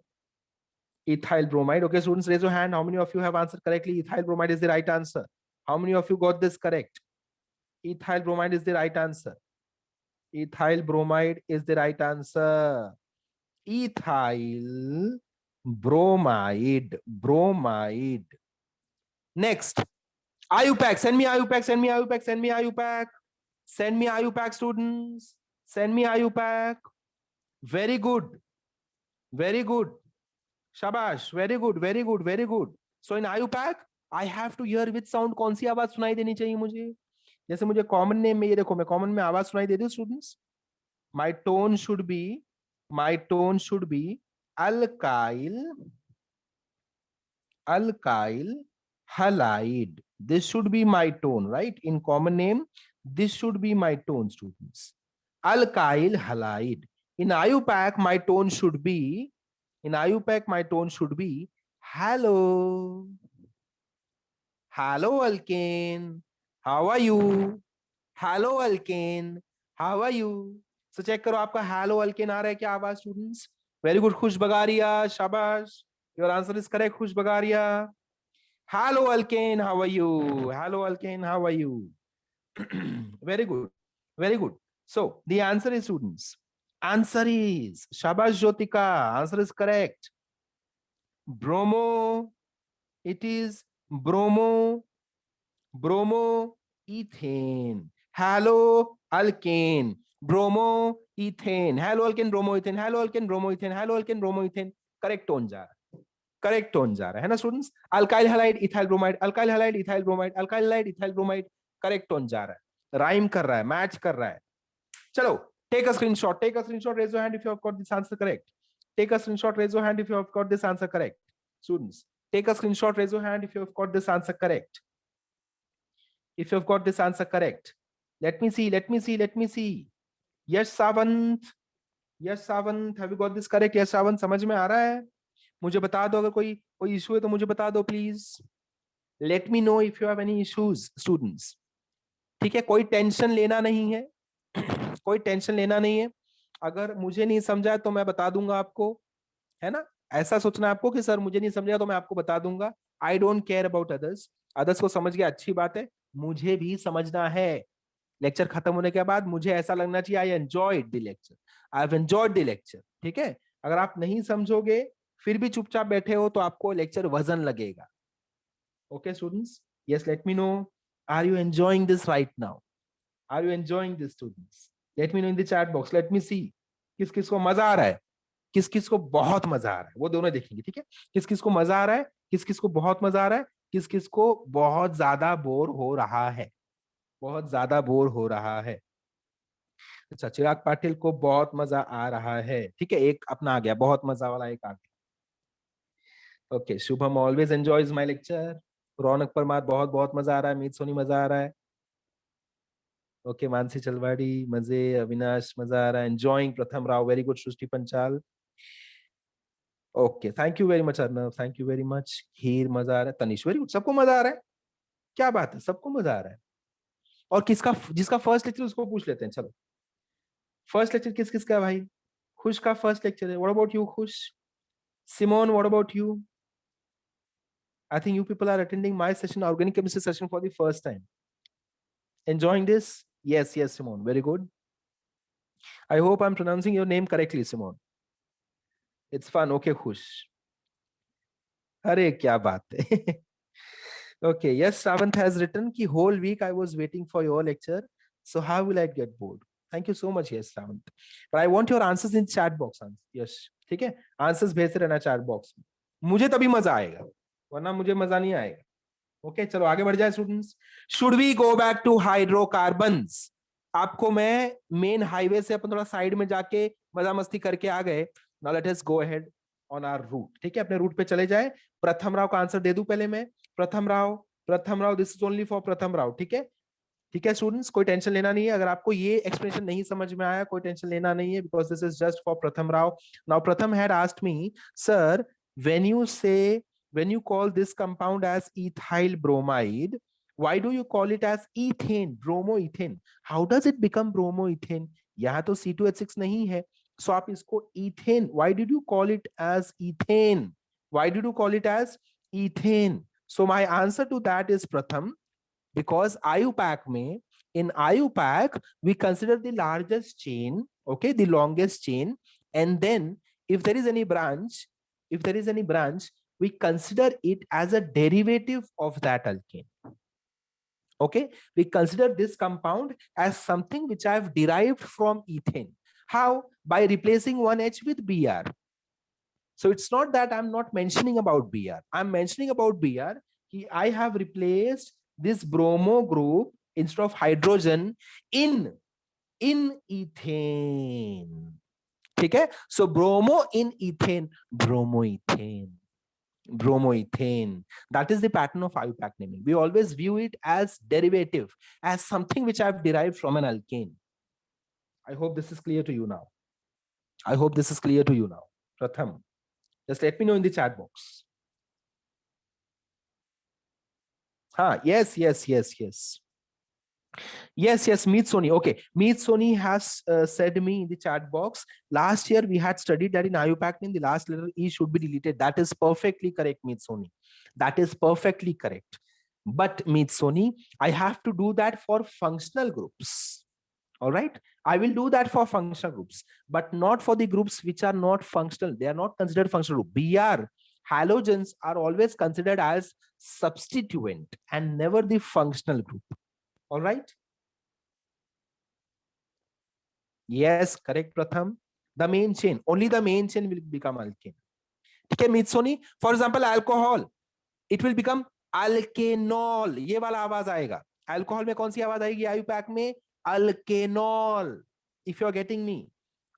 Ethyl bromide. Okay, students, raise your hand. How many of you have answered correctly? Ethyl bromide is the right answer. How many of you got this correct? Ethyl bromide is the right answer. Ethyl bromide is the right answer. Ethyl bromide. Bromide. Next. IUPAC. Send me IUPAC. Send me IUPAC. Send me IUPAC. Send me IUPAC, students. Send me IUPAC. Very good. Very good. Shabash. Very good. Very good. Very good. So in IUPAC, I have to hear which sound. कौन सी आवाज सुनाई देनी चाहिए मुझे? जैसे मुझे common name में, ये देखो मैं कॉमन में आवाज सुनाई दे दूं students. My tone should be alkyl halide. This should be my tone, right? In common name, this should be my tone, students. Alkyl halide. In IUPAC, my tone should be hello. Hello, alkane. How are you? Hello, alkane. How are you? So check करो आपका hello alkane आ रहा है क्या आवाज students? Very good. खुश बगारिया. शाबाश. Your answer is correct. खुश Bagaria. Hello, alkane. How are you? Hello, alkane. How are you? Very good. Very good. So the answer is, students. Answer is Shabash Jyotika. Answer is correct. Bromo. It is bromo. Bromoethane. Halo alkane. Bromoethane. Halo alkane, bromoethane. Halo alkane, bromoethane. Halo alkane, bromoethane. Correct tone जा रहा है. Correct tone जा रहा है ना students? Alkyl halide, ethyl bromide. Alkyl halide, ethyl bromide. Alkyl halide, ethyl bromide. Correct tone जा रहा है. Rhyme कर रहा है, match कर रहा है. चलो, take a screenshot. Take a screenshot. Raise your hand if you have got this answer correct. Take a screenshot. Raise your hand if you have got this answer correct. Students, take a screenshot. Raise your hand if you have got this answer correct. If you have got this answer correct. Let me see. Yes, Savant. Have you got this correct? Yes, Savant. समझ में आ रहा है? मुझे बता दो अगर कोई issue है तो मुझे बता दो please. Let me know if you have any issues, students. ठीक है, कोई टेंशन लेना नहीं है. कोई टेंशन लेना नहीं है. अगर मुझे नहीं समझा तो मैं बता दूंगा आपको, है ना? ऐसा सोचना आपको कि सर मुझे नहीं समझा तो मैं आपको बता दूंगा. I don't care about others. Others को समझ गया, अच्छी बात है. मुझे भी समझना है. लेक्चर खत्म होने के बाद मुझे ऐसा लगना चाहिए I enjoyed the lecture. I have enjoyed the lecture. ठीक है, अगर आप नहीं समझोगे फिर भी चुपचाप बैठे हो तो आपको लेक्चर वजन लगेगा. Okay students, yes, let me know, are you enjoying this right now? Are you enjoying this students? Let me know in the chat box. Let me see किस किस को मजा आ रहा है, किस किस को बहुत मजा आ रहा है. वो दोनों देखेंगे. ठीक है, किस किस को मजा आ रहा है, किस किस को बहुत मजा आ रहा है, किस किस को बहुत ज्यादा बोर हो रहा है. बहुत ज्यादा बोर हो रहा है. अच्छा, चिराग पाटिल को बहुत मजा आ रहा है. ठीक है, एक अपना आ गया, बहुत मजा वाला एक आ गया. Okay, Shubham always enjoys my lecture. Raunak Parmar बहुत बहुत मजा आ रहा है. मीत सोनी मजा आ रहा है. ओके, मानसी चलवाड़ी मजे. अविनाश मजा आ रहा है. Enjoying. Pratham Rao very good. Srishti Panchal okay, thank you very much Arnav, thank you very much. Heer मजा आ रहा है. Tanish very good. सबको मजा आ रहा है, क्या बात है, सबको मजा आ रहा है. और किसका, जिसका फर्स्ट लेक्चर उसको पूछ लेते हैं. चलो, फर्स्ट लेक्चर किस किसका है भाई? खुश का फर्स्ट लेक्चर है. What about you Khush? Simone, what about you? I think you people are attending my session, organic chemistry session, for the first time. Enjoying this? Yes, Simone. Very good. I hope I'm pronouncing your name correctly, Simone. It's fun. Okay, Khush. अरे क्या बात है. Okay, yes, Shravant has written कि whole week I was waiting for your lecture. So how will I get bored? Thank you so much, yes, Shravant. But I want your answers in chat box. Yes, ठीक है? Answers भेजते रहना chat box में. मुझे तभी मजा आएगा, वरना मुझे मजा नहीं आएगा. ओके, चलो आगे बढ़ जाए students. Should we go back to hydrocarbons? आपको मैं मेन हाईवे से अपन थोड़ा साइड में जाके मजा मस्ती करके आ गए. Now let us go ahead on our route. ठीक है, अपने रूट पे चले जाए. प्रथम राव का आंसर दे दूं पहले मैं. प्रथम Rao, this is only for प्रथम राव. ठीक है, ठीक है स्टूडेंट्स, कोई टेंशन लेना नहीं है। अगर आपको ये एक्सप्लेनेशन नहीं समझ में आया, कोई टेंशन लेना नहीं है, because this is just for प्रथम राव. नाउ प्रथम had asked me, sir when you call this compound as ethyl bromide, why do you call it as ethane, bromoethane? How does it become bromoethane? यहाँ तो C2H6 नहीं है, so आप इसको ethane, why did you call it as ethane? Why did you call it as ethane? So my answer to that is Pratham, because IUPAC में, in IUPAC we consider the largest chain, okay, the longest chain, and then if there is any branch, we consider it as a derivative of that alkane. Okay, we consider this compound as something which I have derived from ethane. How? By replacing one H with Br. So it's not that I'm not mentioning about Br. I'm mentioning about Br. I have replaced this bromo group instead of hydrogen in ethane. Okay, so bromo in ethane, bromoethane. That is the pattern of IUPAC naming. We always view it as derivative, as something which I've derived from an alkane. I hope this is clear to you now. Pratham, just let me know in the chat box. Yes, Meet Sony. Okay, Meet Sony has said me in the chat box, last year we had studied that in IUPAC the last letter E should be deleted. That is perfectly correct, Meet Sony. That is perfectly correct. But Meet Sony, I have to do that for functional groups. All right, I will do that for functional groups, but not for the groups which are not functional. They are not considered functional group. Br halogens are always considered as substituent and never the functional group. All right. Yes, correct, Pratham. The main chain, only the main chain will become alkane. Okay, Meet Sony. For example, alcohol, it will become alkanol. ये वाला आवाज आएगा. Alcohol में कौन सी आवाज आएगी IUPAC में? Alkanol. If you are getting me,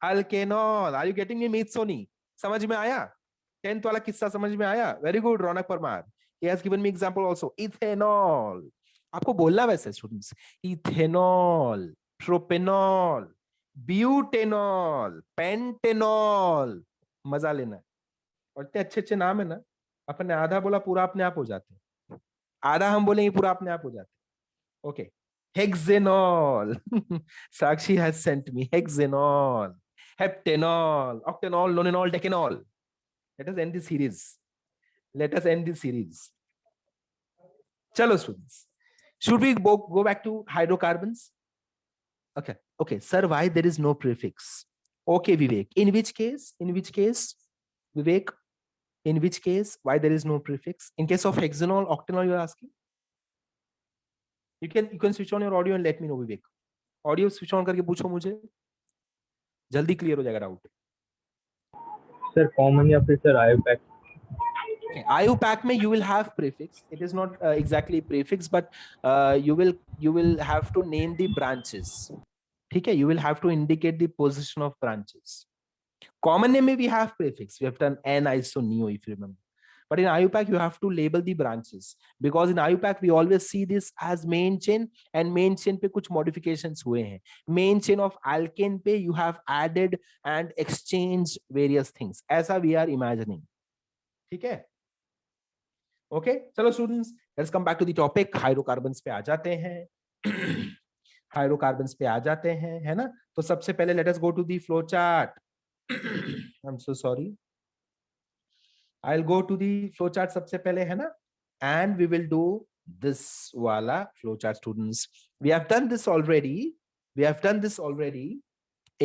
alkanol. Are you getting me, Meet Sony? समझ में आया? 10th वाला किस्सा समझ में आया? Very good, Raunak Parmar. He has given me example also. Ethanol. आपको बोलना वैसे students, ethanol, propanol, butanol, pentanol, मजा लेना. और इतने अच्छे अच्छे नाम है ना, अपन ने आधा बोला पूरा अपने आप हो जाते हैं, आधा हम बोलेंगे पूरा अपने आप हो जाते हैं. Okay, hexanol. Sakshi has sent me hexanol, heptanol, octanol, nonanol, decanol. Let us end this series. चलो students, should we go back to hydrocarbons? Okay, sir, why there is no prefix? Okay, Vivek, in which case, Vivek, in which case, why there is no prefix? In case of hexanol, octanol, you're asking? You can switch on your audio and let me know, Vivek. Audio switch on करके पूछो मुझे, जल्दी clear हो जाएगा doubt. Sir, common या फिर sir IUPAC? Okay, IUPAC में you will have prefix. It is not exactly prefix, but you will have to name the branches. ठीक है, you will have to indicate the position of branches. Common name में we have prefix. We have done N-isoneo, if you remember. But in IUPAC you have to label the branches, because in IUPAC we always see this as main chain, and main chain पे कुछ modifications हुए हैं. Main chain of alkane पे you have added and exchanged various things. ऐसा we are imagining. ठीक है? Okay, चलो students, let's come back to the topic. Hydrocarbons पे आ जाते हैं. हाइड्रोकार्बन्स पे आ जाते हैं, है ना? तो सबसे पहले let us go to the flow chart. I am so sorry, I will go to the flow chart सबसे पहले, है ना? And we will do this वाला flow chart students. We have done this already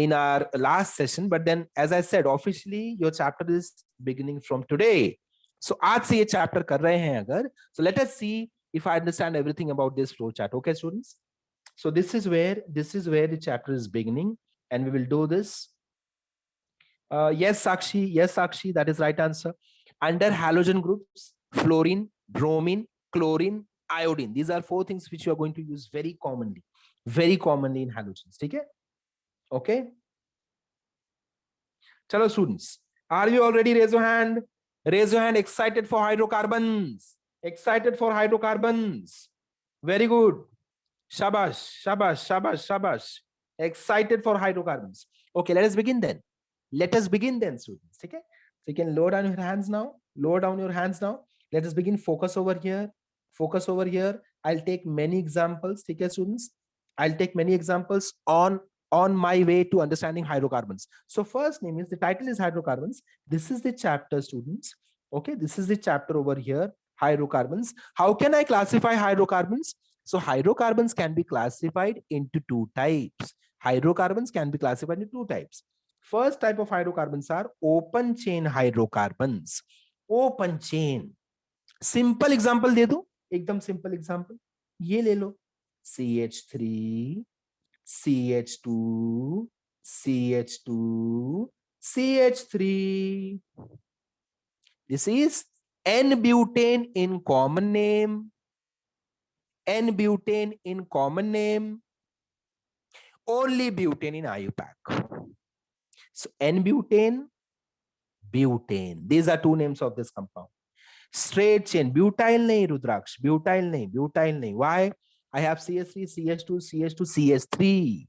in our last session, but then as I said, officially your chapter is beginning from today. So आज से ये chapter कर रहे हैं अगर, so let us see if I understand everything about this flow chart. Okay students, so this is where the chapter is beginning, and we will do this. Yes Sakshi, that is right answer. Under halogen groups, fluorine, bromine, chlorine, iodine, these are 4 things which you are going to use very commonly in halogens. ठीक है? Okay, chalo students, are you all ready? Raise your hand. Excited for hydrocarbons? Very good. Shabash, shabash, shabash, shabash. Excited for hydrocarbons. Okay, let us begin then. Let us begin then, students. Okay, so you can lower down your hands now. Lower down your hands now. Let us begin. Focus over here. Focus over here. I'll take many examples. Okay, students. I'll take many examples on my way to understanding hydrocarbons. So first name is, the title is hydrocarbons. This is the chapter, students. Okay, this is the chapter over here, hydrocarbons. How can I classify hydrocarbons? So hydrocarbons can be classified into two types. Hydrocarbons can be classified into two types. First type of hydrocarbons are open chain hydrocarbons. Open chain. Simple example दे दो, एकदम simple example. ये ले लो, CH3, CH2, CH2, CH3. This is N-butane in common name. N-butane in common name. Only butane in IUPAC. So N-butane, butane. These are two names of this compound. Straight chain. Butyl nahi, Rudraksh. Butyl nahi. Butyl nahi. Why? I have CH3, CH2, CH2, CH3.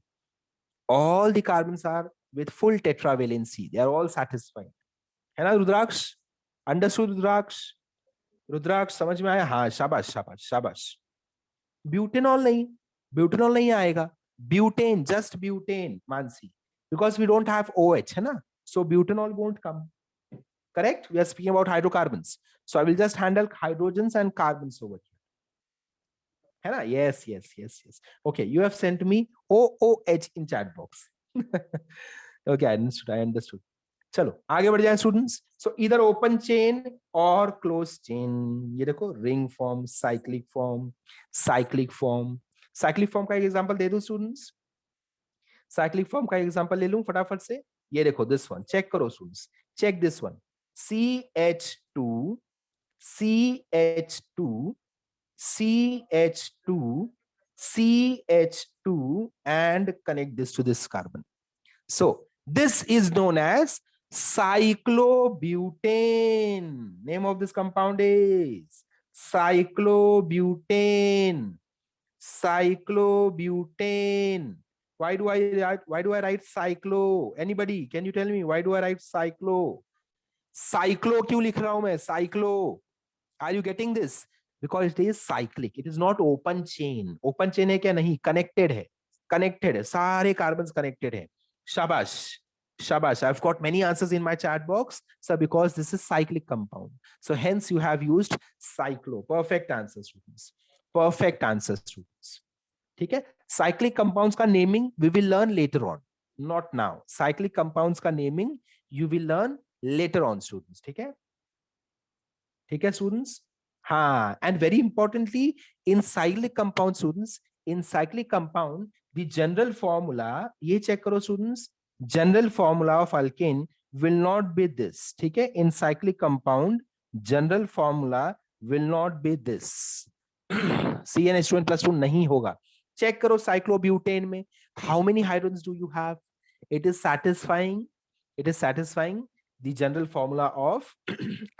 All the carbons are with full tetravalency. They are all satisfied. है ना Rudraksh? Understood Rudraksh? Rudraksh समझ में आया? हाँ, शाबाश शाबाश शाबाश. Butanol नहीं. Butanol नहीं आएगा. Butane, just butane, Mansi. Because we don't have OH, है ना? So butanol won't come. Correct? We are speaking about hydrocarbons. So I will just handle hydrogens and carbons over here. है ना? Yes, yes, yes, yes. Okay, you have sent me OOH in chat box. Okay, I understood. चलो आगे बढ़ जाएं students. So इधर open chain और close chain. ये देखो, ring form, cyclic form, cyclic form. Cyclic form का एक एग्जांपल दे दूं स्टूडेंट्स. साइक्लिक फॉर्म का एग्जांपल ले लूं फटाफट से. ये देखो, दिस वन चेक करो students. Check this one. CH2, CH2, CH2, CH2, and connect this to this carbon. So this is known as cyclobutane. Name of this compound is cyclobutane. Cyclobutane. Why do I write cyclo? Anybody, can you tell me why do I write cyclo? Cyclo क्यों लिख रहा हूं मैं? Cyclo. Are you getting this? Because it is cyclic. It is not open chain. Open chain है क्या? नहीं, connected है. Connected है. सारे carbons connected है. Shabash. Shabash. I've got many answers in my chat box. So because this is cyclic compound. So hence you have used cyclo. Perfect answer, students. Perfect answer, students. ठीक है? Cyclic compounds का naming we will learn later on. Not now. Cyclic compounds का naming you will learn later on, students. ठीक है? ठीक है, students? हाँ, and very importantly, in cyclic compound, students, in cyclic compound, the general formula, ये check करो students, general formula of alkane will not be this. ठीक है? In cyclic compound, general formula will not be this. CnH2n+2 नहीं होगा. Check करो cyclobutane में, how many hydrogens do you have? It is satisfying the general formula of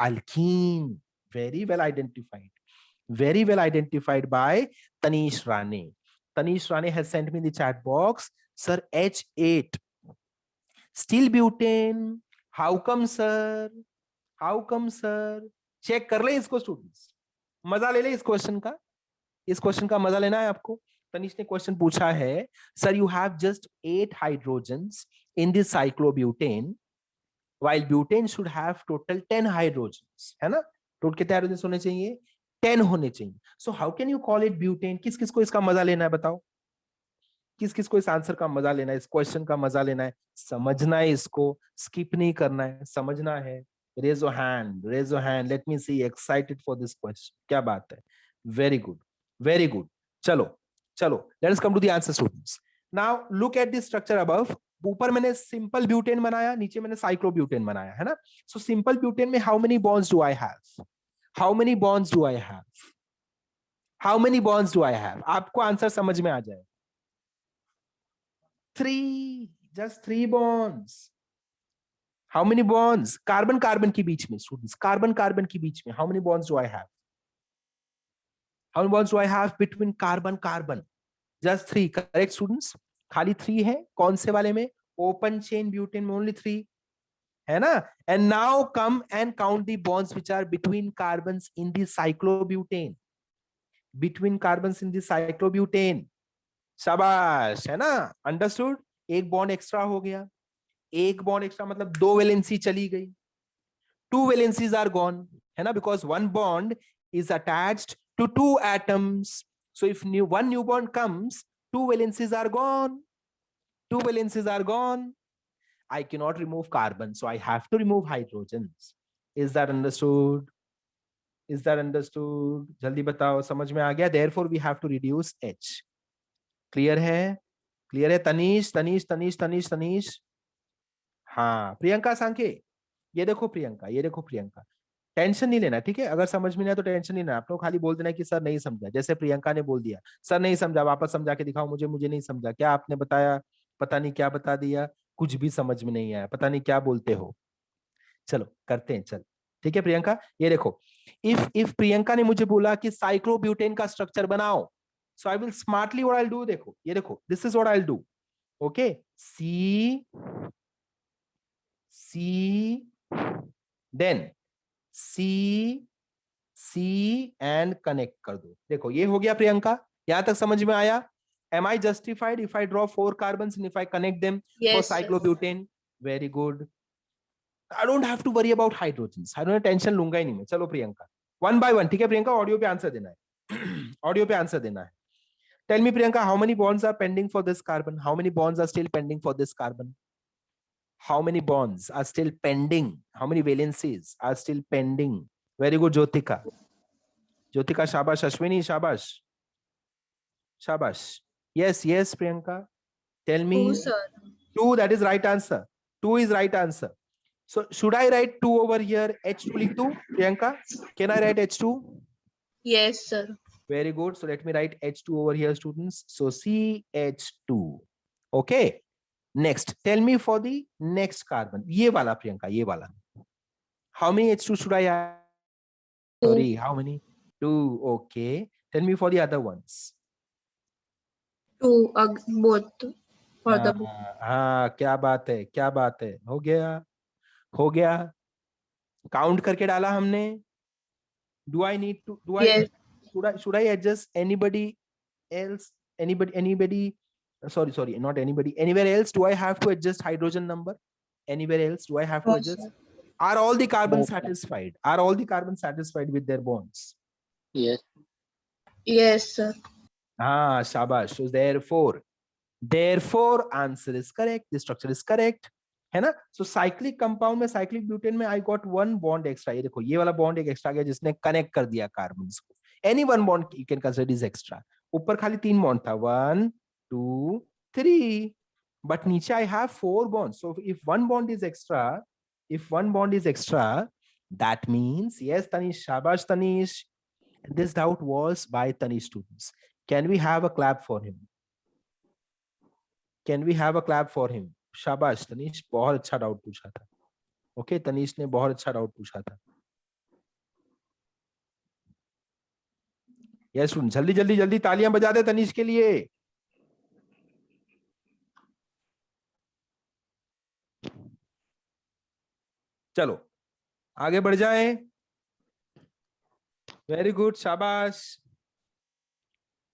alkene. Very well identified. Very well identified by Tanish Rane. Tanish Rane has sent me in the chat box. Sir, H8. Still butane. How come, sir? How come, sir? Check कर ले इसको students. मजा ले ले इस question का. इस question का मजा लेना है आपको. तनिष ने क्वेश्चन पूछा है, sir, you have just 8 hydrogens in this cyclobutane, while butane should have total 10 hydrogens. है ना? टोटल कितने हाइड्रोजन होने चाहिए? 10 होने चाहिए. So how can you call it butane? किस किस को इसका मजा लेना है बताओ? किस किस को इस आंसर का मजा लेना है? इस क्वेश्चन का मजा लेना है? समझना है इसको, स्किप नहीं करना है, समझना है. Raise your hand, raise your hand. Let me see excited for this question. क्या बात है? Very good, very good. चलो चलो, let's come to the answer students. Now look at the structure above. ऊपर मैंने सिंपल ब्यूटेन बनाया, नीचे मैंने साइक्लोब्यूटेन बनाया, है ना? सो सिंपल ब्यूटेन में how many bonds do I have? How many bonds do I have? How many bonds do I have? आपको आंसर समझ में आ जाए. 3, just 3 bonds. How many bonds? Carbon carbon के बीच में स्टूडेंट्स, कार्बन कार्बन के बीच में how many bonds do I have? How many bonds do I have between carbon carbon? Just 3 correct students, खाली 3 है। कौन से वाले में? ओपन चेन ब्यूटेन में ओनली 3 है ना। And now come and count the bonds which are between carbons in the cyclobutane, between carbons in the cyclobutane. शाबाश, है ना, अंडरस्टूड। एक बॉन्ड एक्स्ट्रा हो गया, एक बॉन्ड एक्स्ट्रा मतलब 2 वैलेंसी चली गई, 2 valencies are gone, है ना, because one bond is attached to 2 atoms. So if one new bond comes, 2 valencies are gone, 2 valencies are gone. I cannot remove carbon, so I have to remove hydrogens. Is that understood? Is that understood? जल्दी बताओ, समझ में आ गया? Therefore we have to reduce H. Clear है? Clear है? तनीश तनीश तनीश तनीश तनीश, हाँ प्रियंका सांके, ये देखो प्रियंका, ये देखो प्रियंका, टेंशन नहीं लेना, ठीक है? अगर समझ में नहीं आया तो टेंशन नहीं लेना, आप लोग खाली बोल देना कि सर नहीं समझा, जैसे प्रियंका ने बोल दिया सर नहीं समझा, वापस समझा के दिखाओ मुझे, मुझे नहीं समझा, क्या आपने बताया, पता नहीं क्या बता दिया, कुछ भी समझ में नहीं आया, पता नहीं क्या बोलते हो। चलो करते हैं, चल ठीक है प्रियंका। ये देखो, इफ प्रियंका ने मुझे बोला कि साइक्लोब्यूटेन का स्ट्रक्चर बनाओ, so I will smartly what I will do, देखो ये देखो, this is what I will do, okay, C then C and connect कर दो। देखो ये हो गया प्रियंका, यहां तक समझ में आया? Am I justified if I draw 4 carbons and if I connect them for Yes, sir. cyclobutane? Very good. I don't have to worry about hydrogens. I don't tension लूंगा ही नहीं मैं। चलो प्रियंका, 1 by 1, ठीक है प्रियंका? ऑडियो पे आंसर देना है, audio पे आंसर देना है। Tell me Priyanka, how many bonds are pending for this carbon? How many bonds are still pending for this carbon? How many bonds are still pending? How many valencies are still pending? Very good, Jyotika. Jyotika, shabash. Ashwini, shabash. Shabash. Yes, yes, Priyanka. Tell me. 2, sir. 2, that is right answer. 2 is right answer. So should I write 2 over here? H2 लिख दूं, Priyanka? Can I write H2? Yes, sir. Very good. So let me write H2 over here, students. So CH2. Okay. Next, tell me for the next carbon. ये वाला प्रियंका, ये वाला. How many H2 should I add? Sorry, how many? 2. Okay. Tell me for the other ones. 2, both. For the both. हाँ, क्या बात है, क्या बात है, हो गया, हो गया, काउंट करके डाला हमने। Do I need to? Do I? Yes. Should I adjust anybody else? Anybody? Sorry, not anybody. Anywhere else? Do I have to adjust hydrogen number? Anywhere else? Do I have to No, adjust? sir. Are all the carbons No. satisfied? Are all the carbons satisfied with their bonds? Yes. Yes, sir. Ah, shabash. So therefore answer is correct. The structure is correct. है ना? So cyclic compound में, cyclic butane में I got 1 bond extra. ये देखो, ये वाला bond एक extra गया जिसने connect कर दिया carbons को. Any 1 bond you can consider is extra. ऊपर खाली 3 bond था, 1 2 3, but नीचे I have 4 bonds. So if 1 bond is extra, that means, yes Tanish, shabash Tanish, this doubt was by Tanish students. Can we have a clap for him? Can we have a clap for him? शाबाश तनीश, बहुत अच्छा doubt पूछा था। Okay, Tanish ने बहुत अच्छा doubt पूछा था। यस, जल्दी जल्दी जल्दी तालियां बजा दे तनीश के लिए। चलो आगे बढ़ जाएं। वेरी गुड, शाबाश।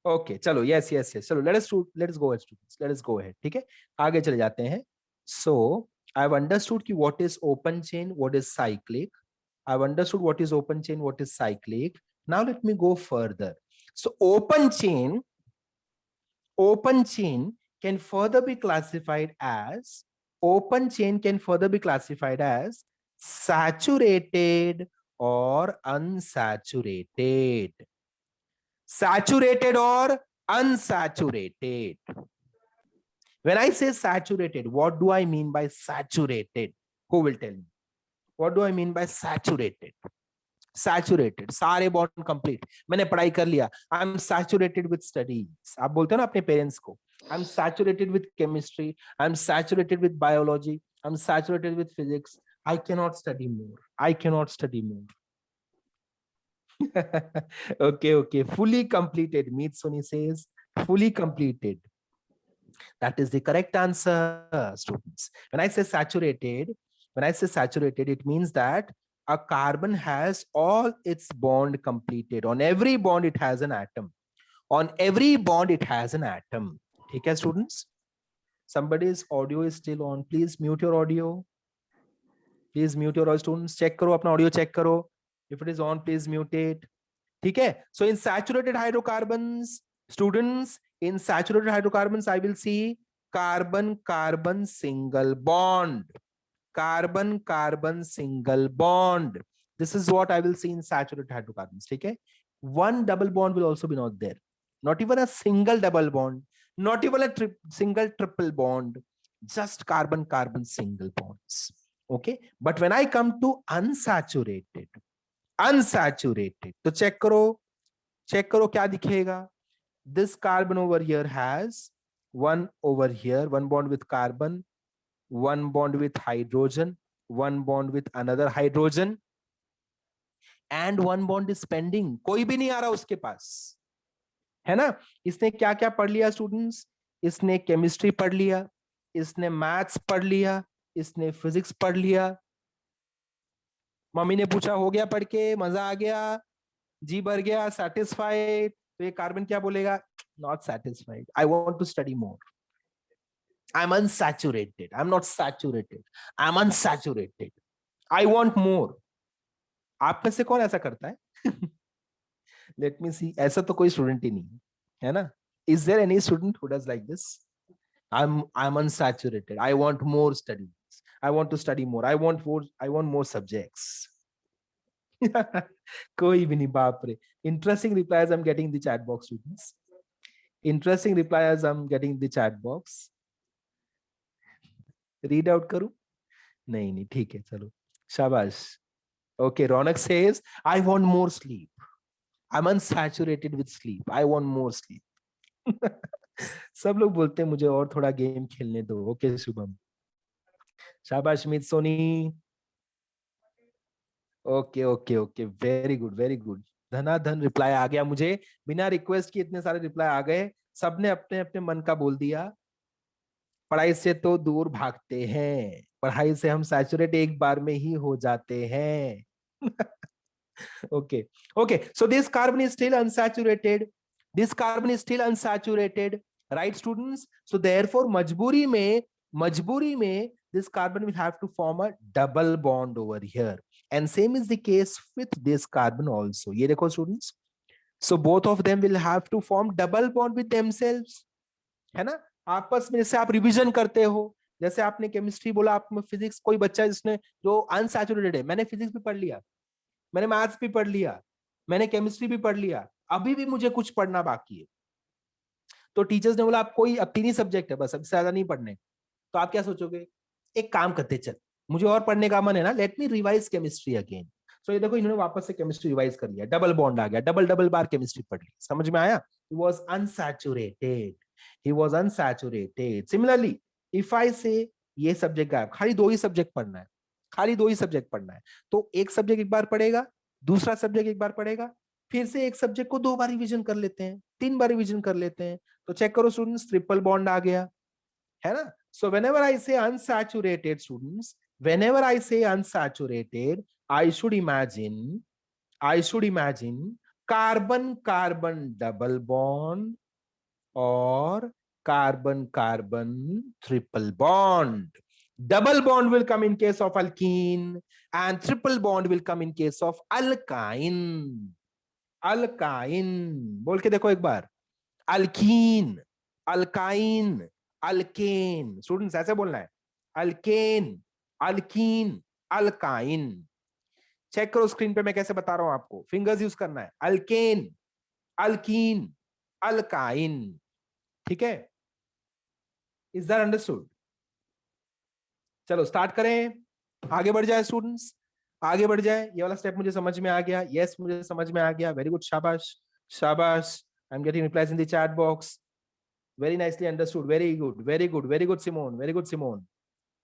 ओके चलो, यस यस यस, चलो लेट्स गो अहेड, ठीक है, आगे चले जाते हैं। सो आई हैव अंडरस्टूड कि what is open chain, what is cyclic. I have understood what is open chain, what is cyclic. Now let me go further. So open chain can further be classified as saturated or unsaturated. Saturated or unsaturated. When I say saturated, what do I mean by saturated? Who will tell me? What do I mean by saturated? Saturated, सारे bond complete, मैंने पढ़ाई कर लिया, I am saturated with studies. आप बोलते हो ना अपने पेरेंट्स को, I am saturated with chemistry, I am saturated with biology, I am saturated with physics, I cannot study more. Okay, fully completed, Meet Soni says, fully completed. That is the correct answer, students. When I say saturated, it means that a carbon has all its bond completed. On every bond it has an atom. On every bond it has an atom. ठीक है students? Somebody's audio is still on. Please mute your audio. Please mute your audio, students. Check करो अपना audio, check करो. If it is on, please mute it. ठीक है? So in saturated hydrocarbons, students, in saturated hydrocarbons, I will see carbon-carbon single bond. Carbon-carbon single bond. This is what I will see in saturated hydrocarbons. ठीक है? One double bond will also be not there. Not even a single double bond. Not even a single triple bond. Just carbon-carbon single bonds. Okay? But when I come to unsaturated, तो check करो क्या दिखेगा. This carbon over here has one over here, one bond with carbon, one bond with hydrogen, one bond with another hydrogen, and one bond is pending. कोई भी नहीं आ रहा उसके पास, है ना. इसने क्या क्या पढ़ लिया स्टूडेंट्स? इसने केमिस्ट्री पढ़ लिया, इसने मैथ्स पढ़ लिया, इसने फिजिक्स पढ़ लिया. मम्मी ने पूछा हो गया पढ़ के, मजा आ गया, जी भर गया, सेटिस्फाइड. तो ये कार्बन क्या बोलेगा? Not satisfied. I want to study more. I am unsaturated. I am not saturated. I am unsaturated. I want more. आप में से कौन ऐसा करता है? Let me see. ऐसा तो कोई स्टूडेंट ही नहीं है ना. Is there any student who does like this? I am unsaturated. I want more study. I want to study more. I want more subjects. कोई भी नहीं, बाप रे. Interesting replies I'm getting in the chat box, students. Interesting replies I'm getting in the chat box. Read out करूं? नहीं, ठीक है, चलो, शाबाश. Okay, Ronak says, I want more sleep. I'm unsaturated with sleep. I want more sleep. सब लोग बोलते हैं मुझे और थोड़ा गेम खेलने दो. Okay, शुभम. शाबाश Meet Soni. Okay okay okay, very good very good. धनाधन रिप्लाई आ गया मुझे. बिना रिक्वेस्ट की इतने सारे रिप्लाई आ गए. सबने अपने अपने मन का बोल दिया. पढ़ाई से तो दूर भागते हैं, पढ़ाई से हम सैचुरेट एक बार में ही हो जाते हैं. Okay okay, so this carbon is still unsaturated. This carbon is still unsaturated, right students? So therefore मजबूरी में this carbon will have to form a double bond over here, and same is the case with this carbon also. ये देखो students, so both of them will have to form double bond with themselves, है ना. आपस में जैसे आप revision करते हो, जैसे आपने केमिस्ट्री बोला, आप में फिजिक्स, कोई बच्चा जिसने जो अनसैचुरेटेड है, मैंने फिजिक्स भी पढ़ लिया, मैंने मैथ्स भी पढ़ लिया, मैंने केमिस्ट्री भी पढ़ लिया, अभी भी मुझे कुछ पढ़ना बाकी है. तो टीचर्स ने बोला आप कोई, अब 3 ही सब्जेक्ट है बस, अब ज्यादा नहीं पढ़ने. तो आप क्या सोचोगे? एक काम करते, चल मुझे और पढ़ने का मन है ना, let me revise chemistry again. So ये देखो, इन्होंने वापस से केमिस्ट्री रिवाइज कर लिया, डबल बॉन्ड आ गया, डबल बार केमिस्ट्री पढ़ ली. समझ में आया? He was unsaturated. Similarly if I से ये सब्जेक्ट गायब, खाली 2 ही सब्जेक्ट पढ़ना है, तो एक सब्जेक्ट एक बार पढ़ेगा, दूसरा सब्जेक्ट एक बार पढ़ेगा, फिर से एक सब्जेक्ट को 2 बार रिवीजन कर लेते हैं, 3 बार रिवीजन कर लेते हैं. तो चेक करो स्टूडेंट्स, ट्रिपल बॉन्ड आ गया, है ना. So whenever I say unsaturated, students, whenever I say unsaturated, I should imagine carbon-carbon double bond or carbon-carbon triple bond. Double bond will come in case of alkene and triple bond will come in case of alkyne. बोल के देखो एक बार. alkene, alkyne, alkane. Students ऐसे बोलना है, alkane, alkyne, alkyne. Check करो screen पे मैं कैसे बता रहा हूं आपको, फिंगर्स यूज करना है. Alkane, alkyne, alkyne. ठीक है? Is that understood? चलो स्टार्ट करें, आगे बढ़ जाए स्टूडेंट्स, आगे बढ़ जाए. ये वाला स्टेप मुझे समझ में आ गया. यस, मुझे समझ में आ गया. वेरी गुड, शाबाश शाबाश. I am getting replies in the chat box. Very nicely understood. Very good, Simone.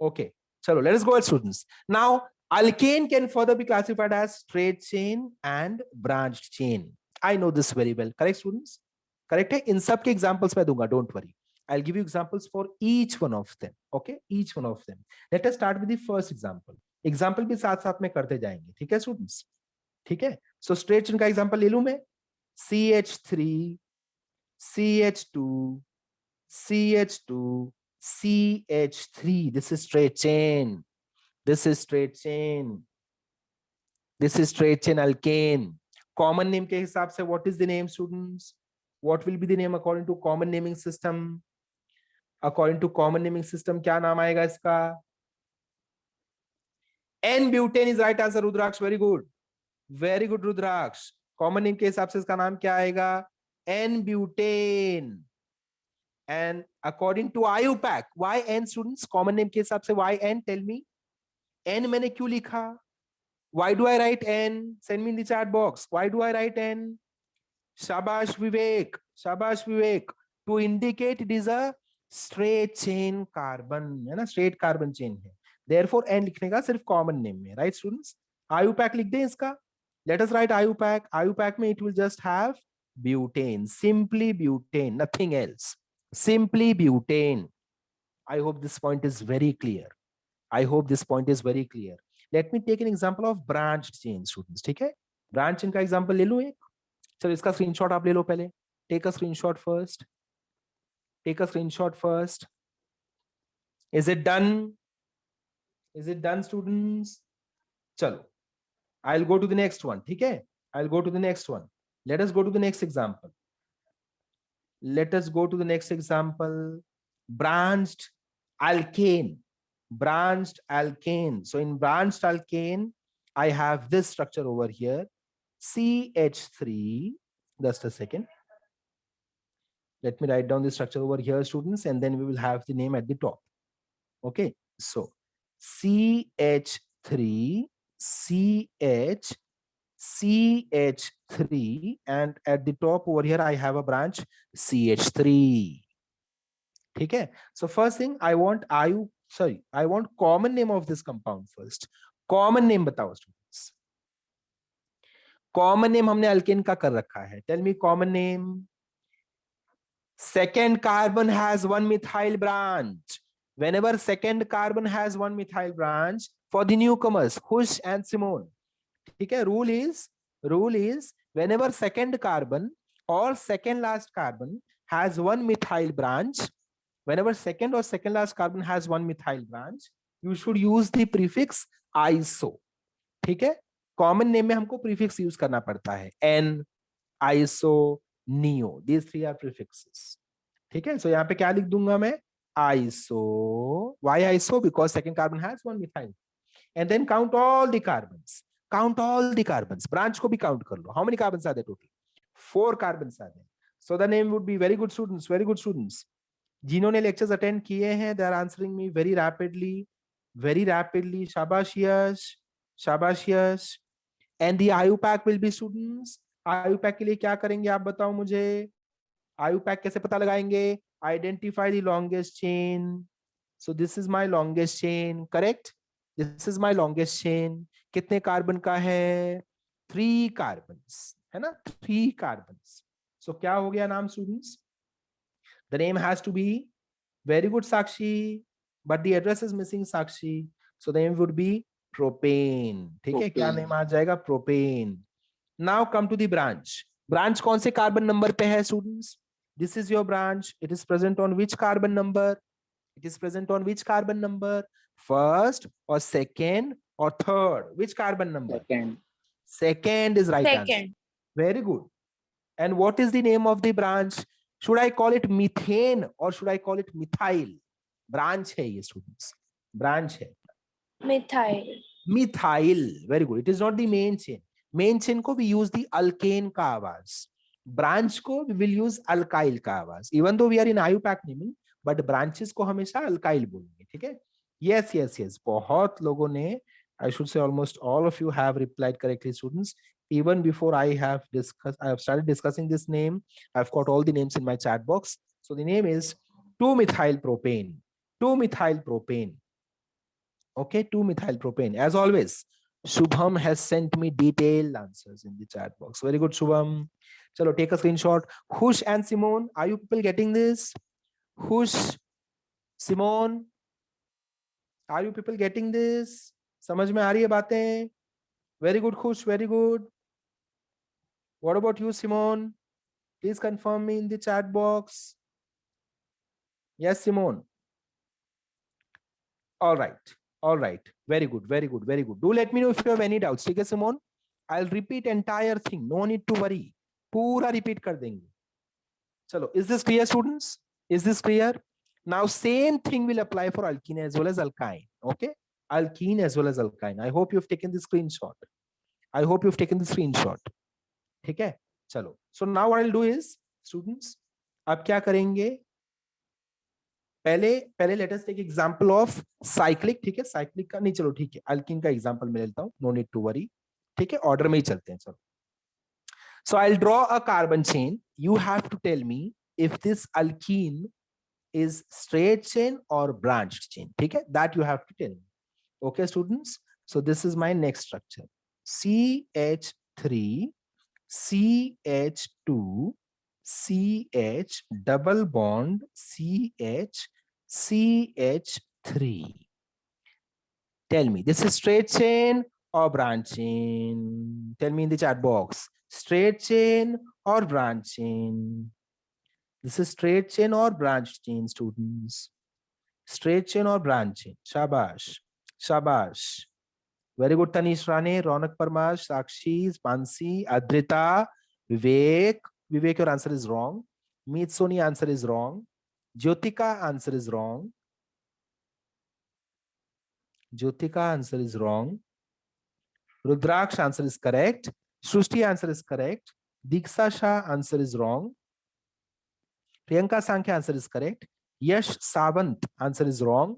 Okay, chalo, let us go ahead, students. Now, alkane can further be classified as straight chain and branched chain. I know this very well. Correct, students? Correct है? इन सब के examples मैं दूंगा, don't worry, I will give you examples for each one of them. Okay, each one of them. Let us start with the first example. Example भी साथ साथ में करते जाएंगे, ठीक है स्टूडेंट्स? ठीक है, सो स्ट्रेट चेन का एग्जांपल ले लूं मैं. CH3 CH2 CH2 CH3. This is straight chain. This is straight chain. This is straight chain alkane. Common name के हिसाब से what is the name, students? What will be the name according to common naming system? According to common naming system क्या नाम आएगा इसका? N-butane is right answer, rudraksha. Very good. Very good, rudraksha. Common name के हिसाब से इसका नाम क्या आएगा? N-butane. And according to IUPAC, why N, students? Common name के हिसाब से why N? Tell me. N मैंने क्यों लिखा? Why do I write N? Send me in the chat box. Why do I write N? Shabash Vivek. Shabash Vivek. To indicate it is a straight chain carbon, है ना? Straight carbon chain है. Therefore N लिखने का सिर्फ common name में, right students? IUPAC लिख दें इसका. Let us write IUPAC. IUPAC में it will just have butane. Simply butane, nothing else. Simply butane. I hope this point is very clear. I hope this point is very clear. Let me take an example of branched chain, students. ठीक है? Branch chain का example ले लूं एक. चलो इसका screenshot आप ले लो पहले. Take a screenshot first. Take a screenshot first. Is it done? Is it done, students? चलो. I'll go to the next one. ठीक है? I'll go to the next one. Let us go to the next example. Let us go to the next example. Branched alkane. Branched alkane. So in branched alkane, I have this structure over here. CH3. Just a second. Let me write down the structure over here, students, and then we will have the name at the top. Okay. So CH3, CH, CH3, and at the top over here, I have a branch CH3. Okay. So first thing I want I want common name of this compound first. Common name बताओ students. Common name हमने alkane का कर रखा है. Tell me common name. Second carbon has one methyl branch. Whenever second carbon has one methyl branch, for the newcomers, Hush and Simone. Okay, rule is whenever second carbon or second last carbon has one methyl branch, whenever second or second last carbon has one methyl branch, you should use the prefix iso. ठीक है? Common name में हमको prefix use करना पड़ता है. N, iso, neo. These three are prefixes. ठीक है? So यहाँ पे क्या लिख दूंगा मैं? Iso. Why iso? Because second carbon has one methyl. And then count all the carbons. Count all the carbons. Branch को भी count कर लो. How many carbons are there total? 4 carbons are there. So the name would be very good students. Very good students. जिन्होंने lectures attend किए हैं, they are answering me very rapidly. Very rapidly. Shabash Yash. Shabash Yash. And the IUPAC will be students. IUPAC के लिए क्या करेंगे आप बताओ मुझे? IUPAC कैसे पता लगाएंगे? Identify the longest chain. So this is my longest chain, correct? This is my longest chain. कितने कार्बन का है? 3 carbons, है ना? 3 carbons. So क्या हो गया नाम students? The name has to be very good Sakshi, but the address is missing Sakshi. So the name would be propane. ठीक है? क्या name आ जाएगा? Propane. Now come to the branch. Branch कौन से carbon number पे है students? This is your branch. It is present on which carbon number? It is present on which carbon number? First or second or third? Which carbon number? Second. Second is right answer. Second. Very good. And what is the name of the branch? Should I call it methane or should I call it methyl? Branch है ये students. Branch है. Methyl. Methyl. Very good. It is not the main chain. Main chain को we use the alkane का आवाज. Branch को we will use alkyl का आवाज. Even though we are in IUPAC naming, but branches को हमेशा alkyl बोलेंगे. ठीक है? Yes, yes, yes. बहुत लोगों ने, I should say almost all of you have replied correctly, students. Even before I have started discussing this name, I've got all the names in my chat box. So the name is 2-methylpropane. 2-methylpropane. Okay, 2-methylpropane. As always, Shubham has sent me detailed answers in the chat box. Very good, Shubham. Chalo, take a screenshot. Hush and Simone, are you people getting this? Hush, Simone, are you people getting this? समझ में आ रही है बातें? Very good, Khush. Very good. What about you, Simone? Please confirm me in the chat box. Yes, Simone. All right. All right. Very good. Very good. Very good. Do let me know if you have any doubts. ठीक है, Simone? I'll repeat entire thing. No need to worry. पूरा repeat कर देंगे. चलो. Is this clear, students? Is this clear? Now, same thing will apply for alkene as well as alkyne. Okay? Alkene as well as alkyne. I hope you've taken the screenshot. I hope you've taken the screenshot. ठीक है? चलो. So now what I'll do is, students, अब क्या करेंगे? पहले let us take example of cyclic. ठीक है, cyclic का नहीं, चलो ठीक है, अल्कीन का एग्जांपल मैं लेता हूं. No need to worry. ठीक है, ऑर्डर में ही चलते हैं. चलो. So I will draw a carbon chain. You have to tell me if this alkene is straight chain or branched chain. ठीक है, that you have to tell me. Okay, students. So this is my next structure. CH3, CH2, CH double bond, CH, CH3. Tell me, this is straight chain or branch chain? Tell me in the chat box. Straight chain or branch chain? This is straight chain or branch chain, students? Straight chain or branch chain? Shabash. Shabash. Very good, Tanish Rane, Ronak Parmar, Sakshi, Mansi, Adrita, Vivek. Vivek, your answer is wrong. Meet Soni, answer is wrong. Jyotika, answer is wrong. Jyotika, answer is wrong. Rudraksh, answer is correct. Srushti, answer is correct. Diksha Shah, answer is wrong. Priyanka Sankhya, answer is correct. Yash Savant, answer is wrong.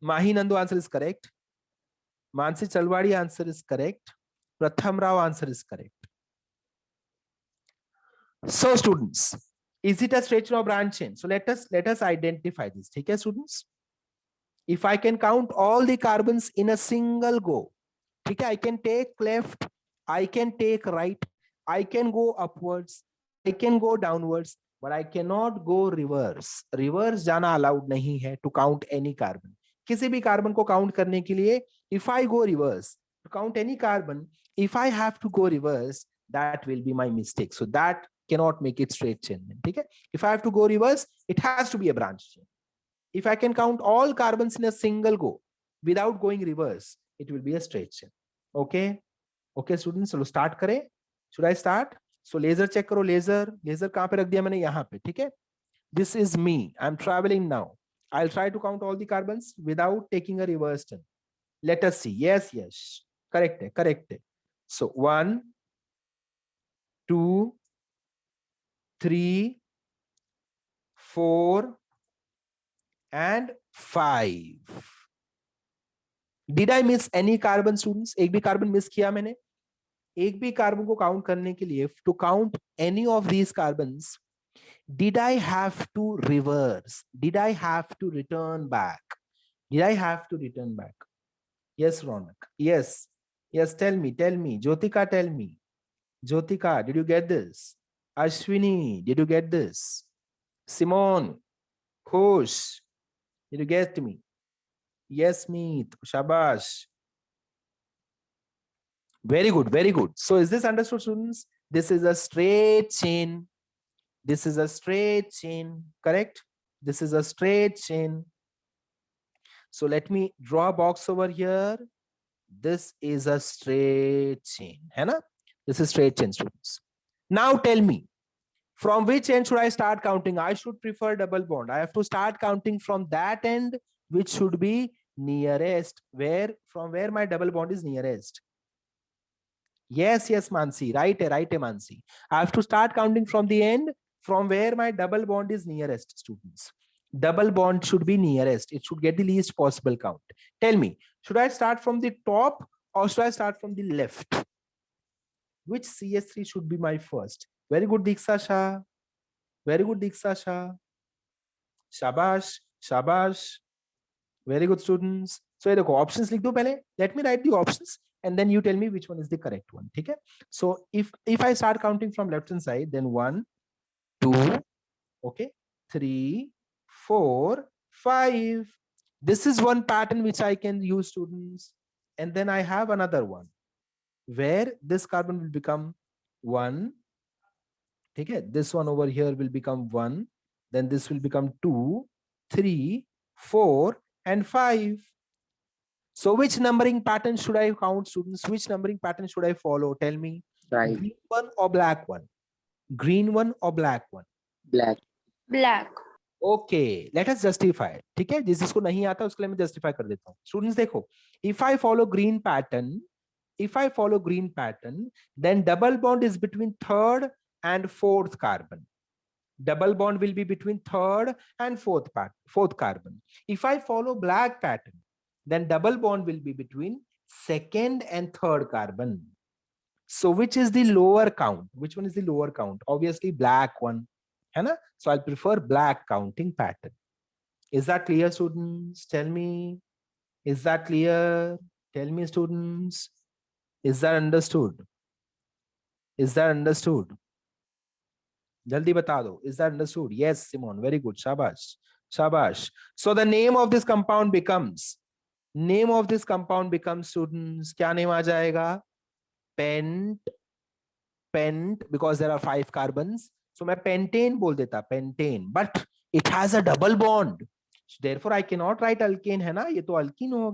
Mahi Nandu, answer is correct. Mansi Chalwadi, answer is correct. Pratham Rao, answer is correct. So students, is it a straight chain or branch chain? So let us identify this. Okay, students? If I can count all the carbons in a single go, okay, I can take left, I can take right, I can go upwards, I can go downwards, but I cannot go reverse. Reverse जाना allowed नहीं है to count any carbon. किसी भी carbon को count करने के लिए, if I go reverse to count any carbon, if I have to go reverse, that will be my mistake. So that cannot make it straight chain. ठीक है? If I have to go reverse, it has to be a branch chain. If I can count all carbons in a single go without going reverse, it will be a straight chain. Okay? Okay, students, चलो start करें. Should I start? So laser check करो. laser कहाँ पे रख दिया मैंने? यहाँ पे. ठीक है? This is me. I'm traveling now. I'll try to count all the carbons without taking a reverse turn. Let us see. Yes, yes. Correct है, correct है. So 1, 2, 3, 4, and 5. Did I miss any carbon, students? एक भी carbon miss किया मैंने? एक भी carbon को count करने के लिए, to count any of these carbons, did I have to reverse? Did I have to return back? Did I have to return back? Yes, Ronak. Yes. Yes, tell me. Jyotika, tell me. Jyotika, did you get this? Ashwini, did you get this? Simone, Khush, did you get me? Yes, Meet. Shabash. Very good, very good. So is this understood, students? This is a straight chain. This is a straight chain, correct? This is a straight chain. So let me draw a box over here. This is a straight chain. है ना? This is straight chain, students. Now tell me, from which end should I start counting? I should prefer double bond. I have to start counting from that end, which should be nearest. From where my double bond is nearest. Yes, yes, Mansi. Right, Mansi. I have to start counting from the end, from where my double bond is nearest, students. Double bond should be nearest. It should get the least possible count. Tell me, should I start from the top or should I start from the left? Which CS3 should be my first? Very good, Diksha Shah. Very good, Diksha Shah. Shabash, shabash. Very good, students. So ये देखो options लिख दो पहले. Let me write the options and then you tell me which one is the correct one. ठीक है? So if I start counting from left hand side, then 1, 2, okay, 3, 4, 5. This is one pattern which I can use, students. And then I have another one where this carbon will become 1. Okay, this one over here will become 1. Then this will become 2, 3, 4, and 5. So which numbering pattern should I count, students? Which numbering pattern should I follow? Tell me. Right. Green one or black one? Green one or black one? Black. Black. Okay, let us justify. ठीक है, जिसको नहीं आता उसके लिए मैं justify कर देता हूँ. Students देखो, if I follow green pattern, then double bond is between third and fourth carbon. Double bond will be between third and fourth carbon. If I follow black pattern, then double bond will be between second and third carbon. So which is the lower count? Which one is the lower count? Obviously black one. है ना? So I'll prefer black counting pattern. Is that clear, students? Tell me. Is that clear? Tell me, students. Is that understood? Is that understood? Jaldi bata do. Is that understood? Yes, Simon. Very good. Shabash. Shabash. So the name of this compound becomes, students, kya name aa jayega? Pent, because there are 5 carbons. So मैं pentane बोल देता, pentane, but it has a double bond. So therefore I cannot write alkane, है ना? ये तो alkene हो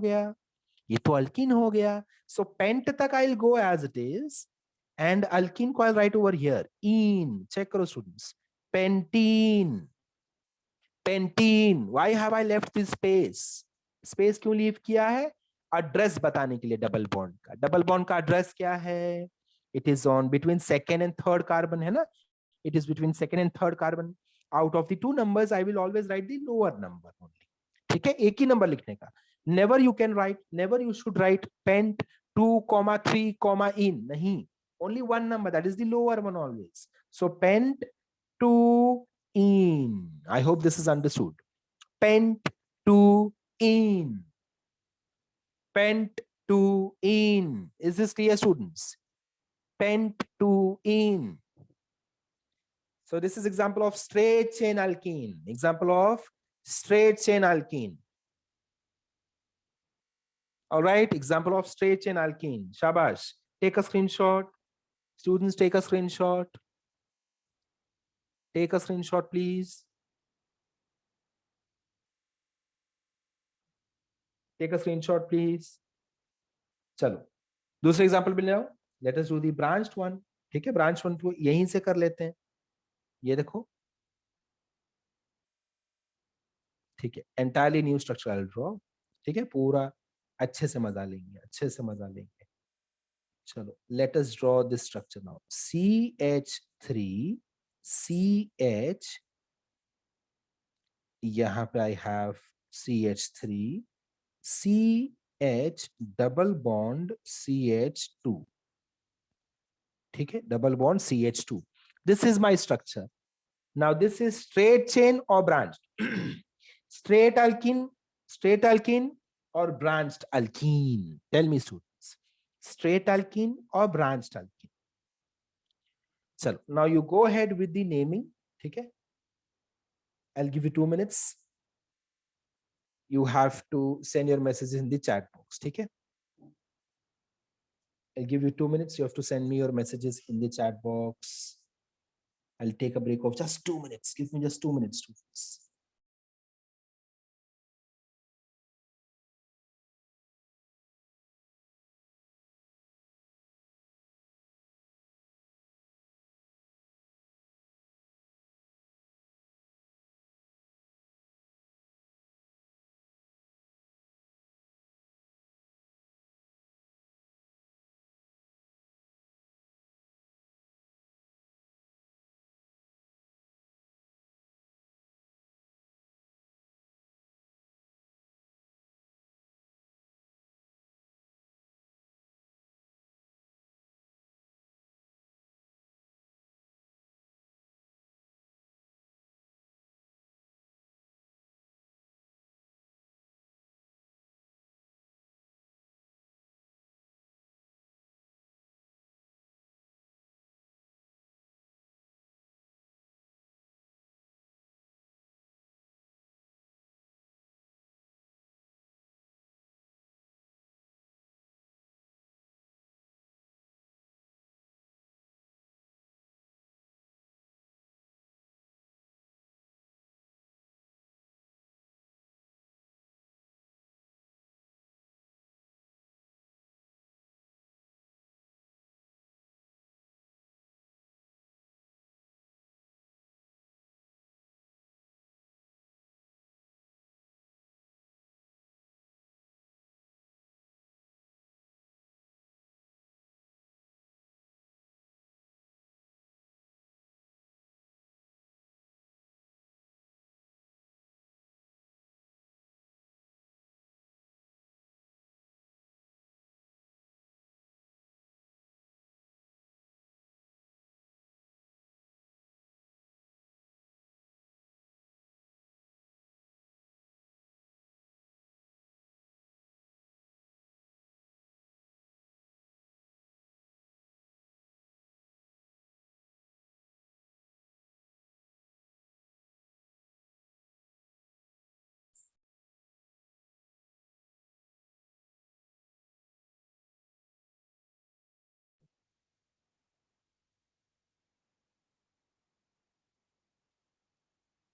गया. So pent तक I'll go as it is, and alkene को I'll write over here. ene. Check करो students. Pentene. Why have I left this space? Space क्यों leave किया है? Address बताने के लिए double bond का. Double bond का address क्या है? It is on between second and third carbon, है ना? It is between second and third carbon. Out of the 2 numbers, I will always write the lower number only. ठीक है? एक ही number लिखने का. Never you should write pent 2, 3, in. नहीं. Only one number, that is the lower one always. So pent 2 in. I hope this is understood. Pent 2 in. Pent 2 in. Is this clear, students? Pent 2 in. So this is example of straight chain alkene. All right, example of straight chain alkene. Shabash. Take a screenshot. Students, take a screenshot. Take a screenshot, please. Take a screenshot, please. चलो दूसरे example पे ले आओ. Let us do the branched one. ठीक है, branch one को यहीं से कर लेते हैं. ये देखो, ठीक है, entirely new structure I'll draw. ठीक है, पूरा अच्छे से मजा लेंगे. चलो, let us draw this structure now. CH3, CH, यहाँ पे I have CH3, CH double bond CH2. ठीक है, double bond CH2. This is my structure. Now this is straight chain or branched? Straight alkene or branched alkene? Tell me, students. Straight alkene or branched alkene? So now you go ahead with the naming. Okay, I'll give you 2 minutes. You have to send your messages in the chat box. Okay, I'll give you 2 minutes. You have to send me your messages in the chat box. I'll take a break of just 2 minutes. Give me just 2 minutes, students.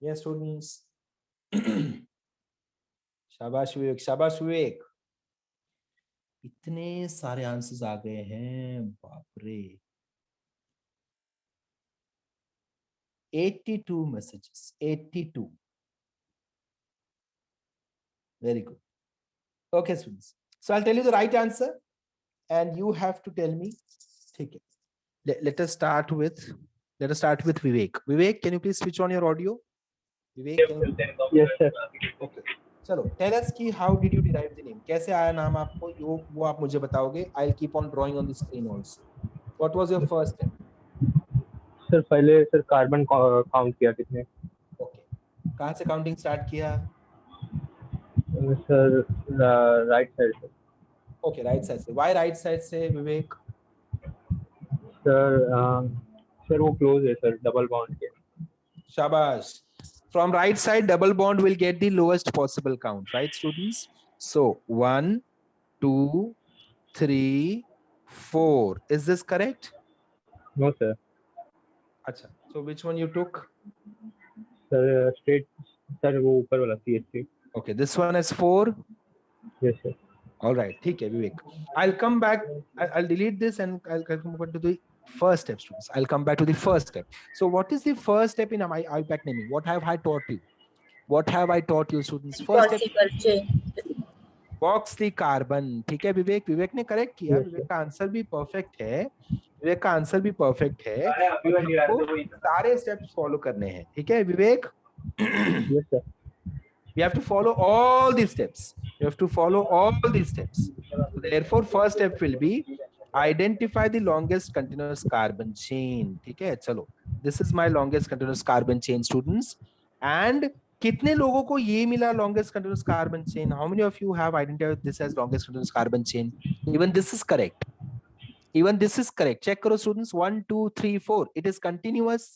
Yes, students. शाबाश विवेक, शाबाश विवेक। इतने सारे answers आ गए हैं, बाप रे। 82 messages, 82. Very good. Okay, students. So I'll tell you the right answer and you have to tell me. Okay. Let us start with Vivek. Vivek, can you please switch on your audio? Vivek, can you... Yes, sir. Okay. चलो, tell us कि how did you derive the name? कैसे आया नाम आपको? वो आप मुझे बताओगे. I'll keep on drawing on the screen also. What was your first step? Sir पहले सर कार्बन काउंट किया कितने. Okay. कहाँ से काउंटिंग स्टार्ट किया? सर राइट साइड से. Okay, right side से. Why right side से, विवेक? सर वो क्लोज है सर डबल बॉन्ड के. Shabash. From right side, double bond will get the lowest possible count, right, students? So 1, 2, 3, 4. Is this correct? No sir. Acha. So which one you took? Sir straight sir वो ऊपर वाला CH3. Okay, this one is 4. Yes sir. All right, ठीक है विवेक. I'll come back. I'll delete this and I'll come back to the first step, students. I'll come back to the first step. So what is the first step in IUPAC naming? What have I taught you? What have I taught you, students? First step. Box the carbon. ठीक है विवेक, विवेक ने correct किया. विवेक का answer भी perfect है. विवेक का answer भी perfect है. सारे स्टेप्स फॉलो करने हैं. ठीक है विवेक. Yes sir. We have to follow all these steps. You have to follow all these steps. So therefore, first step will be identify the longest continuous carbon chain. ठीक है, चलो. This is my longest continuous carbon chain, students. And कितने लोगों को ये मिला longest continuous carbon chain? How many of you have identified this as longest continuous carbon chain? Even this is correct. Even this is correct. Check करो students. 1, 2, 3, 4. It is continuous.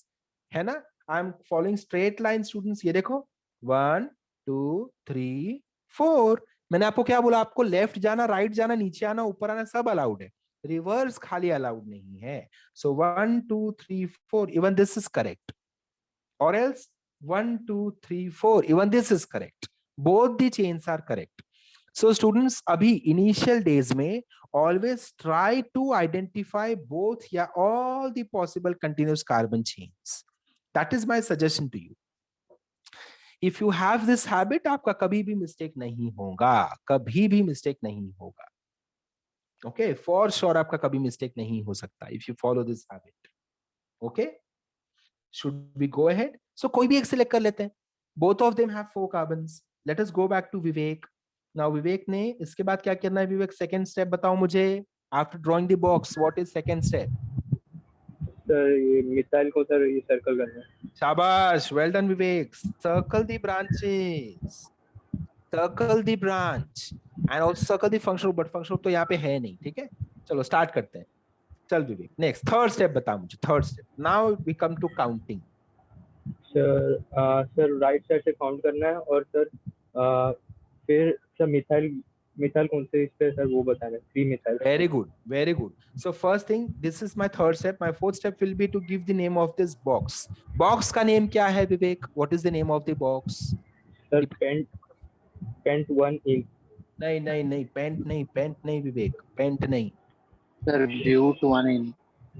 है ना? I'm following straight line, students. ये देखो. 1, 2, 3, 4. मैंने आपको क्या बोला? आपको लेफ्ट जाना, राइट जाना, नीचे आना, ऊपर आना सब अलाउड है. रिवर्स खाली अलाउड नहीं है. So 1, 2, 3, 4. Even this is correct. Or else 1, 2, 3, 4. Even this is correct. Both the chains are correct. So students, अभी initial days में always try to identify both या all the possible continuous carbon chains. That is my suggestion to you. If you have this habit, आपका कभी भी mistake नहीं होगा. कभी भी mistake नहीं होगा. Okay, for sure आपका कभी mistake नहीं हो सकता. If you follow this habit. Okay. Should we go ahead? So कोई भी एक select कर लेते हैं. Both of them have 4 carbons. Let us go back to Vivek. Now Vivek ने इसके बाद क्या करना है विवेक? Second step बताओ मुझे. After drawing the box, what is second step? Sir ये मिसाइल को सर ये सर्कल करना है. शाबाश, well done Vivek. Circle the branches. Circle the branch and also circle the functional, but functional तो यहाँ पे है नहीं. ठीक है, चलो start करते हैं. चल विवेक, next third step बता मुझे. Third step. Now we come to counting. Sir right side से काउंट करना है और सर फिर सर मिसाइल कौन से इस पे सर वो बताना है. 3 missile. Very good, very good. So first thing, this is my third step. My fourth step will be to give the name of this box. Box का name क्या है Vivek? What is the name of the box? Sir paint 1 in. नहीं paint नहीं Vivek, paint नहीं. Sir, Bute 1 in.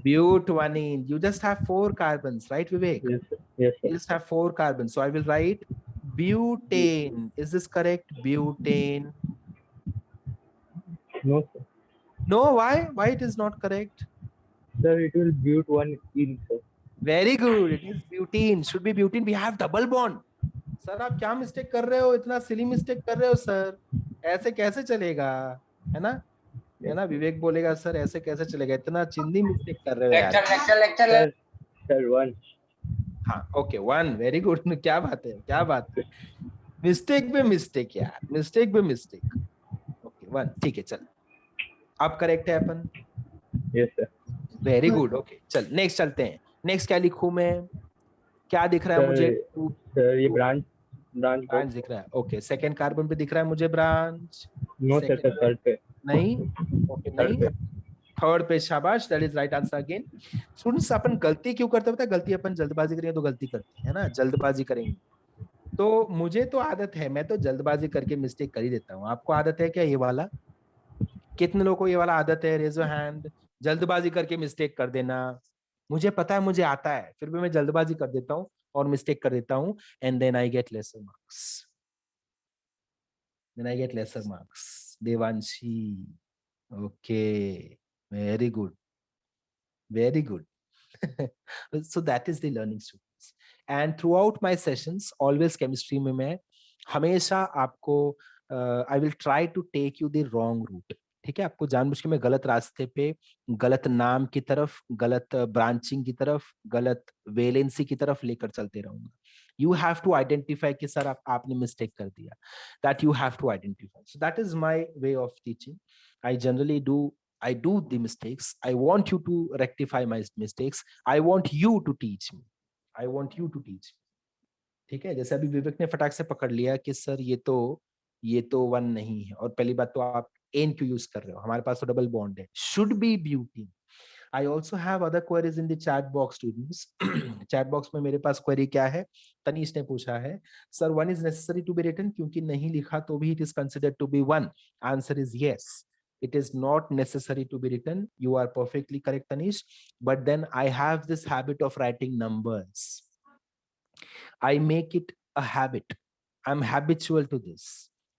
Bute 1 in. You just have 4 carbons, right Vivek? Yes sir. Yes sir. You just have 4 carbons. So I will write butane. Is this correct? Butane. No sir. No, why? Why it is not correct? Sir, it will Bute 1 in sir. Very good. It is butene. Should be butene. We have double bond. Sir आप क्या mistake कर रहे हो? इतना silly mistake कर रहे हो sir. ऐसे कैसे चलेगा? है ना? है ना? विवेक बोलेगा सर ऐसे कैसे चलेगा? इतना चिंदी मिस्टेक कर रहे हो यार. सर 1. हाँ, ओके 1. Very good. क्या बात है? मिस्टेक पे मिस्टेक यार. मिस्टेक पे मिस्टेक. ओके 1. ठीक है, चल. अब करेक्ट है अपन. Yes sir. Very good. Okay चल नेक्स्ट चलते हैं. नेक्स्ट क्या लिखूं मैं? क्या दिख रहा है मुझे? सर ये ब्रांच दिख रहा है. ओके, सेकंड कार्बन पे दिख रहा है मुझे ब्रांच. नो सर थर्ड पे नहीं. ओके नहीं, थर्ड पे. शाबाश, that is right answer again. Students अपन गलती क्यों करते हैं? पता है गलती अपन जल्दबाजी करेंगे तो गलती करते हैं ना. जल्दबाजी करेंगे तो मुझे तो आदत है, मैं तो जल्दबाजी करके मिस्टेक कर ही देता हूँ। आपको आदत है क्या ये वाला? कितने लोगों को ये वाला आदत है? Raise your hand. जल्दबाजी करके मिस्टेक कर देना। मुझे पता है, मुझे आता है, फिर भी मैं जल्दबाजी कर देता हूँ और मिस्टेक कर देता हूँ, and then I get lesser marks. Then I get lesser marks. Devanshi, okay, very good, very good. So that is the learning students. And throughout my sessions, always chemistry में मैं हमेशा आपको I will try to take you the wrong route. ठीक है, आपको जानबूझ के मैं गलत रास्ते पे, गलत नाम की तरफ, गलत ब्रांचिंग की तरफ, गलत वेलेंसी की तरफ लेकर चलते रहूंगा। You have to identify कि सर आपने मिस्टेक कर दिया। That you have to identify. So that is my way of teaching. I generally do the mistakes. I want you to rectify my mistakes. I want you to teach me. I want you to teach me. ठीक है, जैसे अभी विवेक ने फटाक से पकड़ लिया कि सर ये तो वन नहीं है, और पहली बात तो आप एन क्यों यूज कर रहे हो, हमारे पास तो डबल बॉन्ड है, should be beauty. I also have other queries in the chat box students. Chat box में मेरे पास क्वेरी क्या है, तनीश ने पूछा है, sir one is necessary to be written, क्योंकि नहीं लिखा तो भी it is considered to be one. Answer is yes, it is not necessary to be written. You are perfectly correct, Tanish. But then I have this habit of writing numbers. I make it a habit. I'm habitual to this.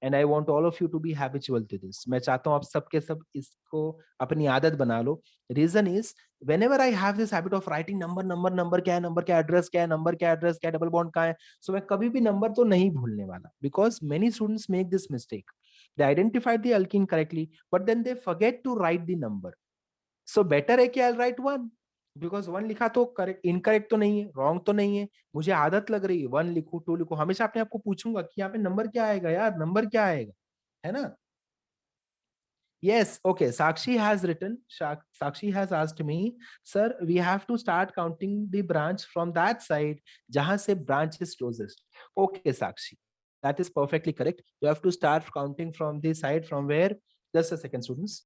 And I want all of you to be habitual to this. मैं चाहता हूँ आप सबके सब इसको अपनी आदत बना लो. Reason is, whenever I have this habit of writing number क्या है, number क्या address क्या है, number क्या address क्या double bond कहाँ है, so मैं कभी भी number तो नहीं भूलने वाला. Because many students make this mistake. They identified the alkene correctly, but then they forget to write the number. So better है कि I'll write one. Because one लिखा तो करेक्ट, इनकरेक्ट तो नहीं है, रॉन्ग तो नहीं है, मुझे आदत लग रही है, वन लिखू, टू लिखू, हमेशा अपने आपको पूछूंगा कि यहाँ पे नंबर क्या आएगा यार, नंबर क्या आएगा, है ना? Yes, okay. Sakshi has written, Sakshi has asked me, sir, we have to start counting the branch from that side, jahan se branch is closest. Okay, Sakshi, that is perfectly correct. You have to start counting from the side from where, just a second, students.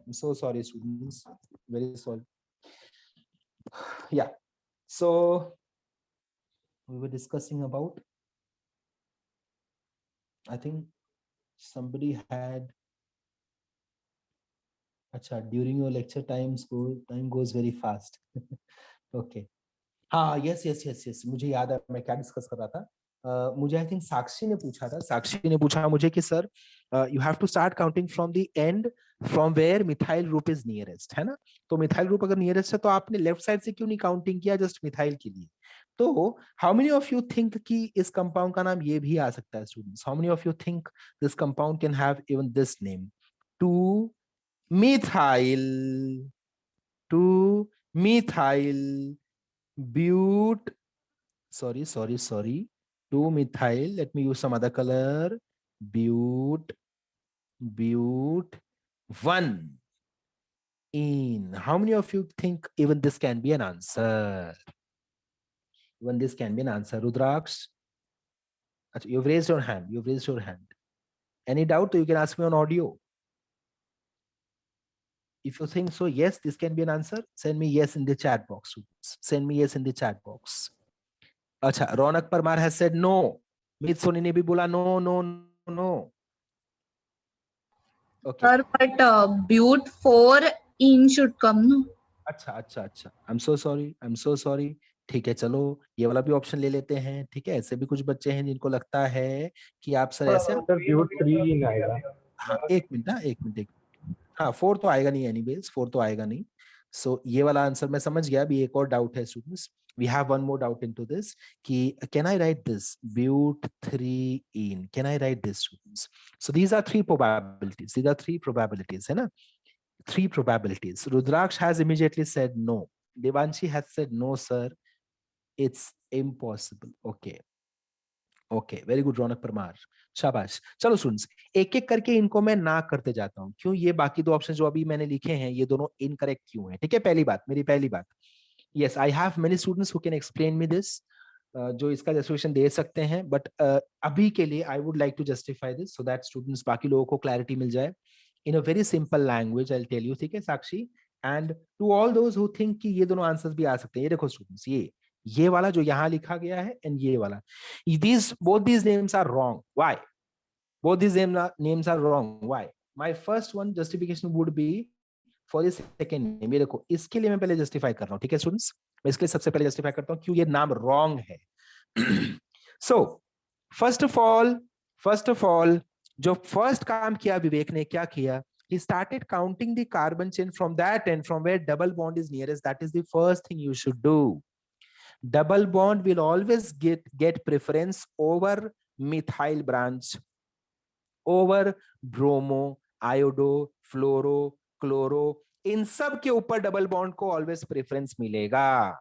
I'm so sorry, students. Very sorry. Yeah. So we were discussing about, I think somebody had, acha, during your lecture time goes very fast. Okay. हाँ, yes, मुझे याद है मैं क्या discuss कर रहा था. मुझे आई थिंक साक्षी ने पूछा था, साक्षी ने पूछा मुझे कि sir you have to start counting from the end from where methyl group is nearest, है ना. तो मिथाइल ग्रुप अगर नियरेस्ट है तो आपने लेफ्ट साइड से क्यों नहीं काउंटिंग किया जस्ट मिथाइल के लिए. तो how many of you think कि इस कंपाउंड का नाम ये भी आ सकता है students. How many of you think this compound can have even this name, 2 methyl, 2 methyl but sorry 2 methyl, let me use some other color, but 1 in. How many of you think even this can be an answer? Even this can be an answer. Rudraksh, you've raised your hand. Any doubt, you can ask me on audio. If you think so, yes, this can be an answer, send me yes in the chat box. Send me yes in the chat box. अच्छा, रौनक Parmar has said no. मीत सोनी ने भी बोला no. Okay. Sir, but but 4 in should come, no? अच्छा. I'm so sorry. ठीक है, चलो ये वाला भी ऑप्शन ले लेते हैं. ठीक है, ऐसे भी कुछ बच्चे हैं जिनको लगता है कि आप सर ऐसे. सर ब्यूट 3 इन आएगा. हाँ, एक मिनट. हाँ, 4 तो आएगा नहीं एनीवेज, 4 तो आएगा नहीं. सो ये वाला आंसर मैं समझ गया. अभी एक और डाउट है students. We have one more doubt into this. Can I write this but 3 in? Can I write this, students? So these are 3 probabilities. है ना? 3 probabilities. Rudraksh has immediately said no. Devanshi has said no, sir. It's impossible. Okay. Very good, रौनक परमार. शाबाश. चलो students, एक एक करके इनको मैं ना करते जाता हूँ. क्यों? ये बाकी 2 ऑप्शन जो अभी मैंने लिखे हैं ये दोनों इनकरेक्ट क्यों हैं? ठीक है, मेरी पहली बात. Yes, I have many students who can explain me this, जो इसका जस्टिफिकेशन दे सकते हैं, बट अभी के लिए I would like to justify this so that students बाकी लोगों को clarity मिल जाए. In a very simple language, I'll tell you. ठीक है साक्षी, and to all those who think कि ये दोनों आंसर्स भी आ सकते हैं. ये देखो स्टूडेंट्स, ये वाला जो यहाँ लिखा गया है and ये वाला, both these names are wrong. Why? Both these names are wrong. Why? My first one justification would be for the second name. ये देखो, इसके लिए मैं पहले जस्टिफाई कर रहा हूँ. ठीक है स्टूडेंट्स, मैं इसके लिए सबसे पहले जस्टिफाई करता हूँ क्यों ये नाम रॉन्ग है. सो फर्स्ट ऑफ ऑल जो फर्स्ट काम किया विवेक ने, क्या किया? He started counting the carbon chain from that end, from where double bond is nearest. That is the first thing you should do. Double bond will always get preference over methyl branch, over bromo, iodo, fluoro, chloro. इन सब के ऊपर double bond को always preference मिलेगा.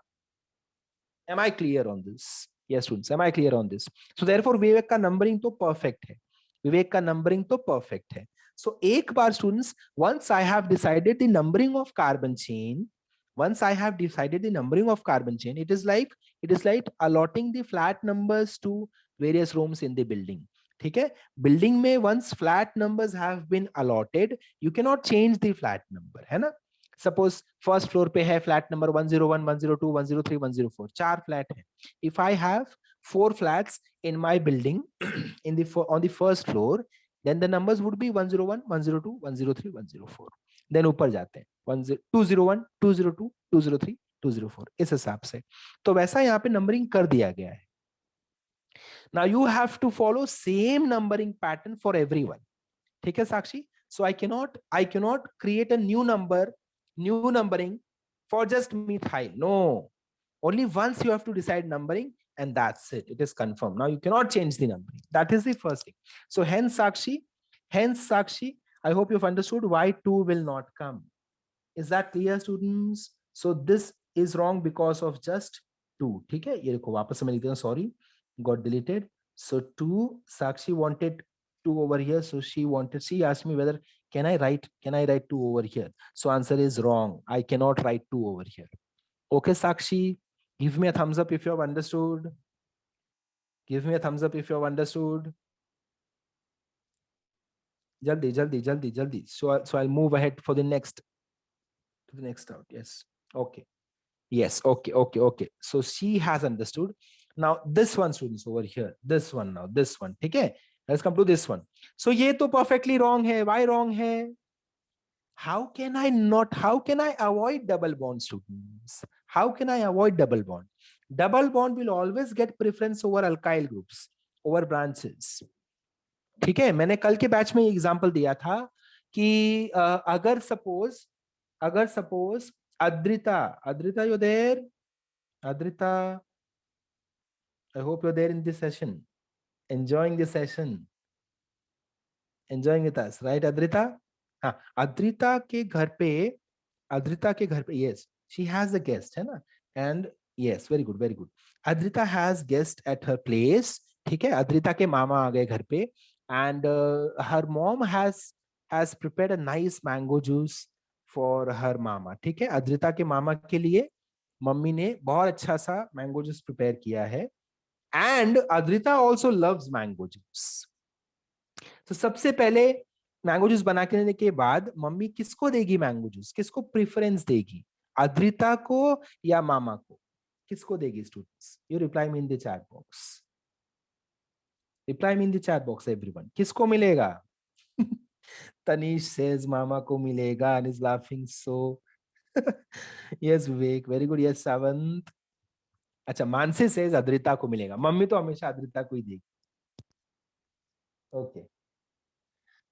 Am I clear on this? Yes students, am I clear on this? So therefore विवेक का numbering तो perfect है. So एक बार students, once I have decided the numbering of carbon chain, it is like allotting the flat numbers to various rooms in the building. ठीक है, building में once flat numbers have been allotted, you cannot change the flat number, है ना. Suppose first floor पे है flat number 101, 102, 103, 104, 4 flat है. If I have 4 flats in my building on the first floor, then the numbers would be 101, 102, 103, 104. then ऊपर जाते हैं 201, 202, 203, 204 इस हिसाब से. तो वैसा यहाँ पे नंबरिंग कर दिया गया है. Now you have to follow same numbering pattern for everyone. ठीक है साक्षी? So I cannot create a new numbering for just methyl. No. Only once you have to decide numbering and that's it. It is confirmed. Now you cannot change the numbering. That is the first thing. So hence Sakshi, I hope you've understood why 2 will not come. Is that clear students? So this is wrong because of just 2. ठीक है, ये देखो वापस से मैं लिख देता हूँ, sorry. Got deleted. So 2, Sakshi wanted 2 over here. So she asked me whether can I write 2 over here. So answer is wrong. I cannot write 2 over here. Okay, Sakshi, give me a thumbs up if you have understood. jaldi. So I'll move ahead for the next out. Yes. Okay. Yes. Okay. So she has understood. Now this one, students, over here. This one now. This one. Okay. Let's come to this one. So ये तो perfectly wrong है. Why wrong है? How can I avoid double bond, students? How can I avoid double bond? Double bond will always get preference over alkyl groups, over branches. ठीक है, मैंने कल के batch में एग्जांपल दिया था कि अगर suppose Adrita, you're there? Adrita, I hope you're there in this session, enjoying this session, enjoying with us, right, Adrita? हाँ, Adrita के घर पे, yes, she has a guest, है ना? And yes, very good. Adrita has guest at her place, ठीक है? Adrita के मामा आ गए घर पे, and her mom has prepared a nice mango juice for her mama, ठीक है? Adrita के मामा के लिए मम्मी ने बहुत अच्छा सा मैंगो जूस प्रिपेयर किया है, and Adrita also loves mango juice. तो सबसे पहले मैंगो जूस बना के देने के बाद मम्मी किसको देगी मैंगो जूस, किसको प्रेफरेंस देगी, अद्रिता को या मामा को, किसको देगी students? You reply me in the chat box, reply me in the chat box everyone, किसको मिलेगा? तनीश सेज मामा को मिलेगा and is laughing so. yes Vivek, very good. Yes Sawant. अच्छा, मानसी सेज अद्रिता को मिलेगा, मम्मी तो हमेशा अद्रिता को ही देगी.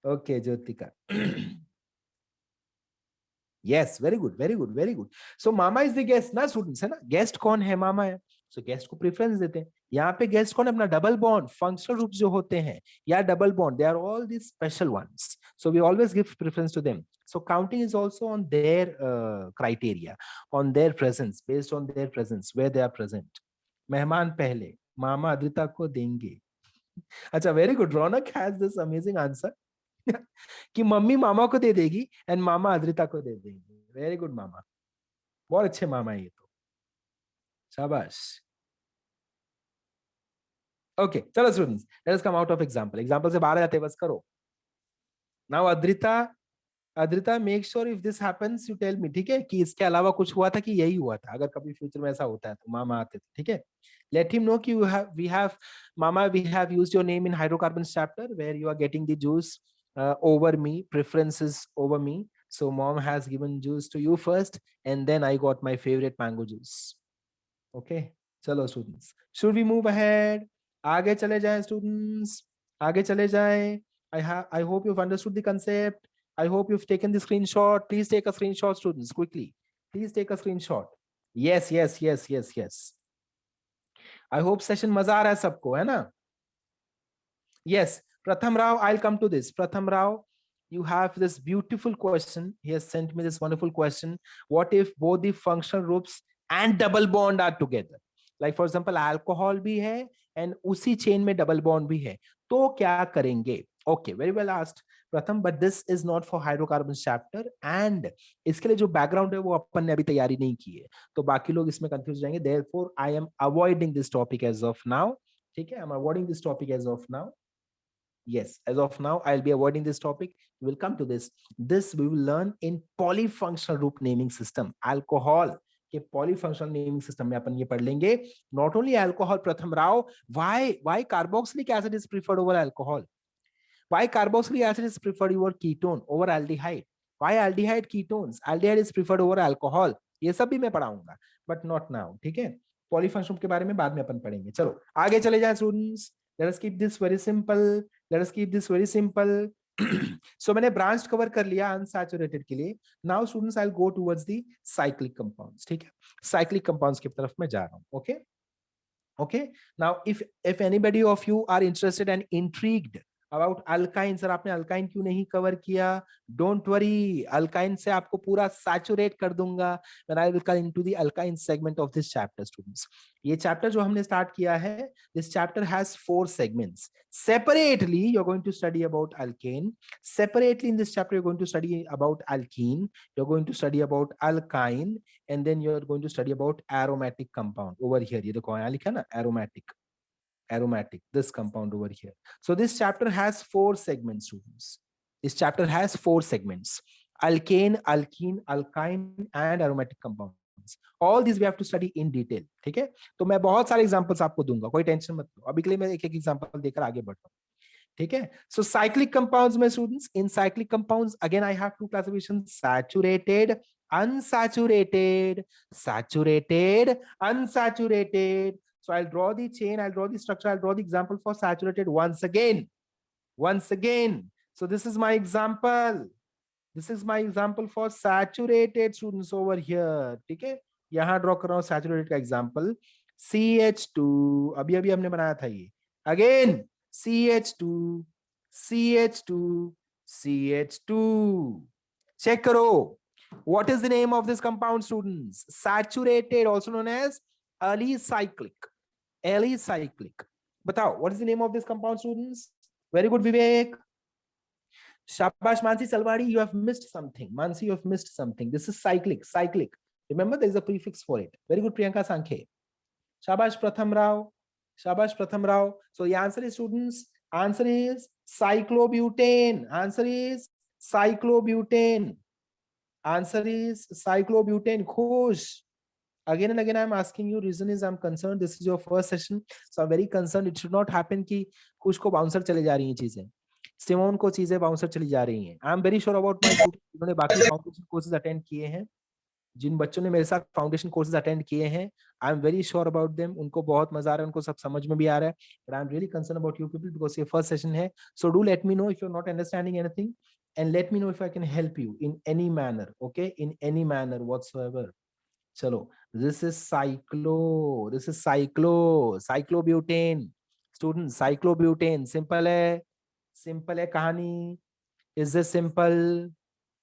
Okay Jyotika. yes, very good. So mama is the guest ना स्टूडेंट्स, है ना? गेस्ट कौन है? मामा है. सो गेस्ट को प्रेफरेंस देते हैं. यहाँ पे गेस्ट कौन है? अपना डबल बॉन्ड फंक्शनल ग्रुप्स जो होते हैं या double bond, they are all this special ones, so we always give preference to them. So counting is also on their criteria, on their presence, based on their presence, where they are present. मेहमान पहले, मामा अद्रिता को देंगे. अच्छा, very good. Raunak has this amazing answer कि mummy मामा को दे देगी and मामा अद्रिता को दे देंगे. वेरी गुड मामा, बहुत अच्छे मामा है ये तो, शाबाश. ओके, चलो students, let's come out of example से बाहर जाते बस करो. Now Adrita make sure if this happens you tell me, ठीक है, कि इसके अलावा कुछ हुआ था कि यही हुआ था. अगर कभी फ्यूचर में ऐसा होता है तो मामा आते थे, ठीक है. लेट हिम नो कि we have used your name in hydrocarbons chapter where you are getting the juice over me, preferences over me. So mom has given juice to you first and then I got my favorite mango juice. Okay, chalo students, should we move ahead? आगे चले जाएं students, आगे चले जाएं. I hope you've understood the concept. I hope you've taken the screenshot. Please take a screenshot students, quickly. Please take a screenshot. Yes. I hope session मजा आ रहा है सबको, है ना? Yes. Pratham Rao, I'll come to this. Pratham Rao, you have this beautiful question. He has sent me this wonderful question. What if both the functional groups and double bond are together? Like for example, alcohol भी है and उसी chain में double bond भी है. तो क्या करेंगे? Okay, very well asked, Pratham. But this is not for hydrocarbons chapter and इसके लिए जो background है वो अपन ने अभी तैयारी नहीं की है. तो बाकी लोग इसमें confused जाएंगे. Therefore, I am avoiding this topic as of now. ठीक है? I'm avoiding this topic as of now. Yes, as of now, I'll be avoiding this topic. We will come to this. This we will learn in polyfunctional group naming system. Alcohol के polyfunctional naming system में अपन ये पढ़ लेंगे. Not only alcohol, Pratham Rao, why carboxylic acid is preferred over alcohol? Why carboxylic acid is preferred over ketone over aldehyde? Why aldehyde ketones? Aldehyde is preferred over alcohol. ये सब भी मैं पढ़ाऊंगा, but not now. ठीक है? Polyfunctional के बारे में बाद में अपन पढ़ेंगे. चलो आगे चले जाएं students. Let us keep this very simple. So मैंने branched cover कर लिया unsaturated के लिए. Now students, I'll go towards the cyclic compounds. ठीक है? Cyclic compounds की तरफ मैं जा रहा हूँ. Okay. Now if anybody of you are interested and intrigued about alkyne, sir आपने alkyne क्यों नहीं cover किया? Don't worry, alkyne से आपको पूरा saturate कर दूंगा when I will come into the alkyne segment of this chapter, students. ये chapter जो हमने start किया है, this chapter has 4 segments. Separately, you're going to study about alkane. Separately in this chapter, you're going to study about alkene. You're going to study about alkyne, and then you're going to study about aromatic compound over here. ये देखो यहाँ लिखा ना aromatic, this compound over here. So this chapter has 4 segments, students. This chapter has 4 segments: alkane, alkene, alkyne and aromatic compounds. All these we have to study in detail. ठीक है, तो मैं बहुत सारे एग्जांपल्स आपको दूंगा, कोई टेंशन मत लो। अभी के लिए मैं एक एक एग्जांपल देकर आगे बढ़ रहा हूँ। ठीक है, सो साइक्लिक कंपाउंड्स में students, in cyclic compounds again I have two classification: saturated, unsaturated, saturated, unsaturated. So I'll draw the chain, I'll draw the structure, I'll draw the example for saturated once again. So this is my example. This is my example for saturated students over here. ठीक है, यहां draw कर रहा हूं saturated का example. CH2, अभी अभी हमने बनाया था ये. Again CH2, CH2, CH2. Check करो. What is the name of this compound, students? Saturated, also known as alicyclic. Alicyclic. बताओ, what is the name of this compound, students? Very good, Vivek. Shabash, Mansi Salwadi, you have missed something. Mansi, you have missed something. This is cyclic. Cyclic. Remember, there is a prefix for it. Very good, Priyanka Sankhe. Shabash Pratham Rao. Shabash Pratham Rao. So the answer is, students, answer is cyclobutane. Answer is cyclobutane. Answer is cyclobutane. Khush. Again and again, I'm asking you. Reason is I'm concerned. This is your first session, so I'm very concerned. It should not happen कि खुश को bouncer चले जा रही हैं चीजें, Simone को चीजें बाउंसर चली जा रही हैं. I am very sure about my students जिन्होंने बाकी फाउंडेशन कोर्सेज अटेंड किए हैं, जिन बच्चों ने मेरे साथ फाउंडेशन कोर्सेज अटेंड किए हैं, I am very sure about them. उनको बहुत मजा आ रहा है, उनको सब समझ में भी आ रहा है. But I am really concern about you people because ये फर्स्ट सेशन है. So do let me know if you are not understanding anything and let me know if I can help you in any manner. Okay, in any manner whatsoever. Chalo, this is cyclobutane. Students, cyclobutane. Simple hai kahani. Is this simple?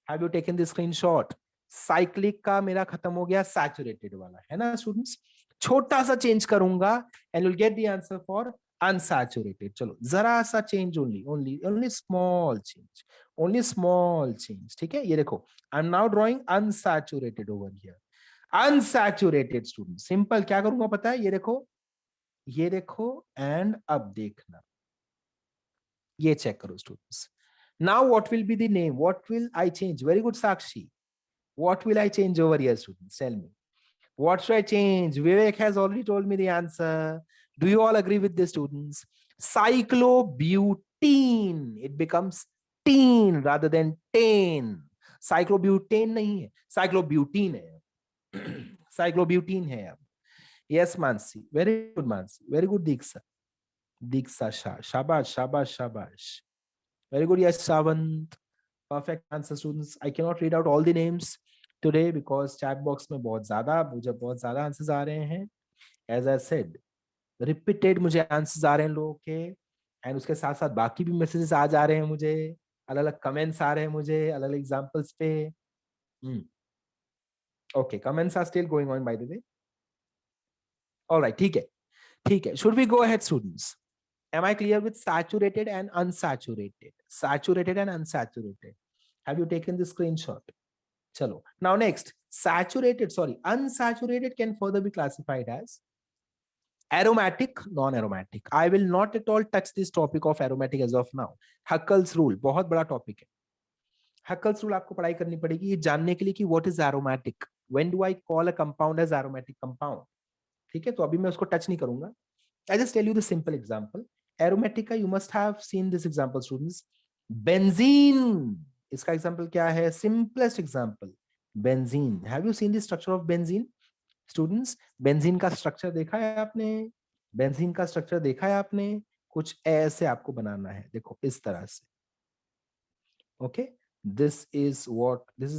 Have you taken the screenshot? Cyclic का मेरा खत्म हो गया, saturated वाला है ना students. छोटा सा change करूंगा and you'll get the answer for unsaturated. चलो जरा सा change, only small change. Only small change. ठीक है, ये देखो, I'm now drawing unsaturated over here. Unsaturated students. Simple. क्या करूंगा पता है? ये देखो and अब देखना. ये check करो students. Now what will be the name? What will I change? Very good, Sakshi. What will I change over here, students? Tell me. What should I change? Vivek has already told me the answer. Do you all agree with this, students? Cyclobutene. It becomes teen rather than tane. Cyclobutane नहीं है, cyclobutene है. Cyclobutene है अब. Yes, Mansi. Very good, Mansi. Very good, Diksha. Shabash. Very good. Yes, Shavant. Perfect answer, students. I cannot read out all the names today because chat box में मुझे बहुत ज्यादा answers आ रहे हैं. As I said, repeated मुझे answers आ रहे हैं लोगों के, एंड उसके साथ साथ बाकी भी मैसेजेस आ जा रहे हैं मुझे, अलग अलग कमेंट्स आ रहे हैं मुझे अलग अलग एग्जांपल्स पे. Okay, comments are still going on by the way. Alright, ठीक है. Should we go ahead students? Am I clear with saturated and unsaturated? Saturated and unsaturated. Have you taken the screenshot? Chalo. Now next, unsaturated can further be classified as aromatic, non-aromatic. I will not at all touch this topic of aromatic as of now. Huckel's rule, बहुत बड़ा topic है. Huckel's rule आपको पढ़ाई करनी पड़ेगी ये जानने के लिए कि what is aromatic? When do I call a compound as aromatic compound? ठीक है, तो अभी मैं उसको touch नहीं करूंगा. I just tell you the simple example. Aromatica, you must have seen this example, students. Benzene. इसका example क्या है? Simplest example. Benzene. Have you seen the structure of benzene? Students, benzene का structure देखा है आपने? Benzene का structure देखा है आपने? कुछ ऐसे आपको बनाना है. देखो इस तरह से. Okay. This is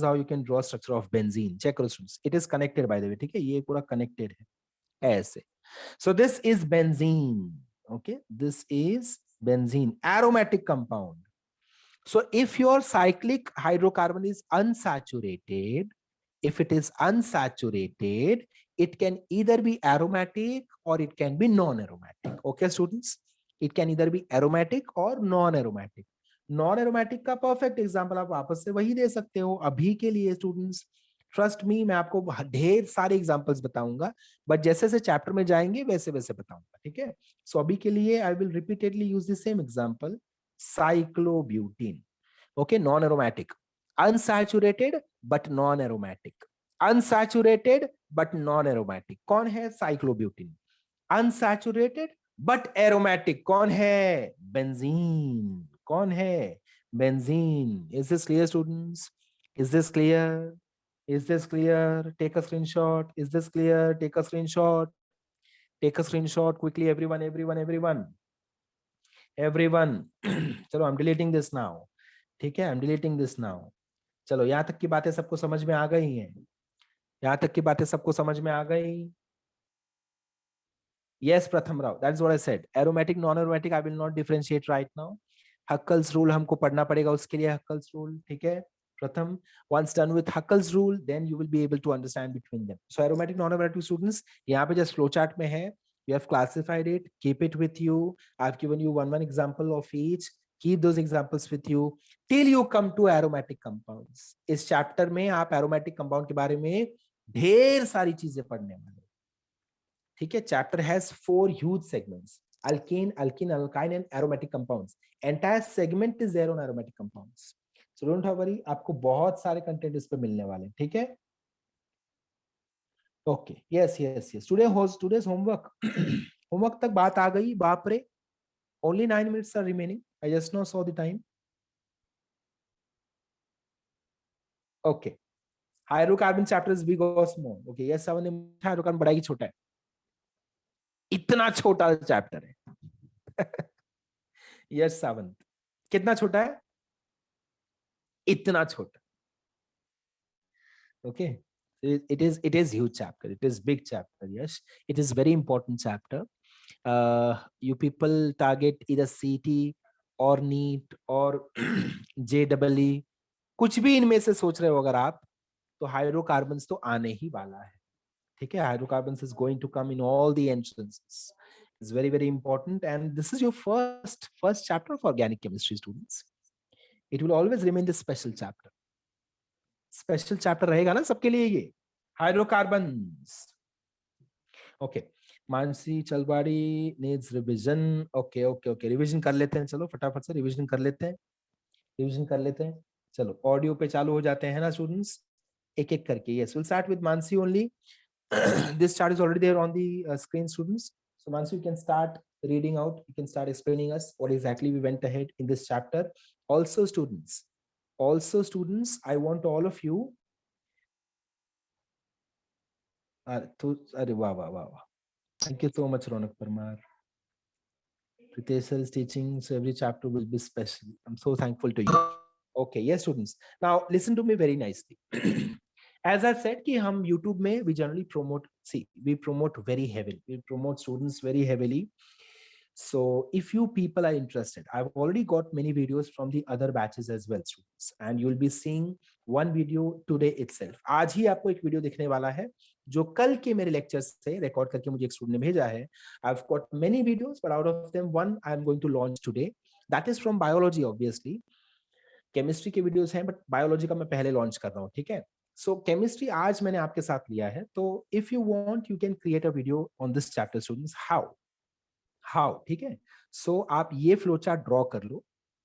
how you can draw structure of benzene. Check करो students. It is connected by the way. ठीक है, ये पूरा connected है. ऐसे. So this is benzene. Okay, this is benzene, aromatic compound. So if your cyclic hydrocarbon is unsaturated, if it is unsaturated, it can either be aromatic or it can be non-aromatic. Okay, students, it can either be aromatic or non-aromatic. Non-aromatic का perfect example आप वापस से वही दे सकते हो. अभी के लिए students, ट्रस्ट मी, मैं आपको ढेर सारे एग्जांपल्स बताऊंगा, बट जैसे जैसे चैप्टर में जाएंगे वैसे वैसे बताऊंगा. ठीक है, सो अभी के लिए I will repeatedly use the same example, cyclobutene. Okay, non-aromatic. Unsaturated but non-aromatic. Unsaturated but non-aromatic. कौन है? Cyclobutene. Unsaturated but aromatic. कौन है? Benzene. कौन है? Benzene. Is this clear, students? Is this clear? Is this clear? Take a screenshot. Is this clear? Take a screenshot. Take a screenshot quickly, everyone. चलो, I'm deleting this now. ठीक है, I'm deleting this now. चलो, यहाँ तक की बातें सबको समझ में आ गई हैं? यहाँ तक की बातें सबको समझ में आ गई? Yes, Pratham Rao. That's what I said. Aromatic, non-aromatic, I will not differentiate right now. Huckel's rule हमको पढ़ना पड़ेगा उसके लिए. Huckel's rule, ठीक है? Pratham, once done with Huckel's rule, then you will be able to understand between them. So aromatic, non-aromatic students, यहाँ पे just flowchart में है. You have classified it. Keep it with you. I've given you one example of each. Keep those examples with you till you come to aromatic compounds. इस chapter में आप aromatic compound के बारे में ढेर सारी चीजें पढ़ने वाले. ठीक है? Chapter has 4 huge segments: alkane, alkene, alkyne, and aromatic compounds. Entire segment is there on aromatic compounds. So don't worry, आपको बहुत सारे कंटेंट इस पे मिलने वाले हैं. ठीक है? Okay. Yes. Today's homework. Homework तक बात आ गई. बाप रे. Only 9 minutes are remaining. I just now saw the time. Okay. Hydrocarbon chapter is big or small? Okay. Yes, Savan ने hydrocarbon बड़ा ही छोटा है. इतना छोटा चैप्टर है. Yes, Savan. कितना छोटा है? इतना छोटा. Okay. It is huge chapter. It is big chapter. Yes, it is very important chapter. You people target either CT or NEET or JEE. कुछ भी इनमें से सोच रहे हो अगर आप, तो हाइड्रोकार्बन्स तो आने ही वाला है. ठीक है? Hydrocarbons is going to come in all the entrances. It's very, very important, and this is your first chapter of organic chemistry, students. It will always remain the special chapter. Special chapter रहेगा ना सबके लिए ये hydrocarbons. Okay, Mansi Chalwadi needs revision. Okay, revision कर लेते हैं. चलो फटाफट से रिवीजन कर लेते हैं. चलो ऑडियो पे चालू हो जाते हैं ना स्टूडेंट्स, एक एक करके. Yes, will start with Mansi only. This chart is already there on the screen students. So Mansi, you can start reading out. You can start explaining us what exactly we went ahead in this chapter. Also students, I want all of you. Wow. Thank you so much, Ronak Parmar. Pritesh sir is teaching, so every chapter will be special. I'm so thankful to you. Okay, yes, students. Now listen to me very nicely. As I said, कि हम YouTube में we generally promote. See, we promote very heavily. We promote students very heavily. So if you people are interested, I've already got many videos from the other batches as well, students, and you'll be seeing one video today itself. आज ही आपको एक video दिखने वाला है जो कल के मेरे लेक्चर से रिकॉर्ड करके मुझे एक स्टूडेंट ने भेजा है. I've got many videos, but out of them one I'm going to launch today. That is from biology, obviously. Chemistry के वीडियोस हैं, बट बायोलॉजी का मैं पहले लॉन्च कर रहा हूँ. ठीक है? सो केमिस्ट्री आज मैंने आपके साथ लिया है, तो if you want you can create a video on this chapter students. How? ठीक है? सो आप ये फ्लो चार्ट ड्रॉ कर लो.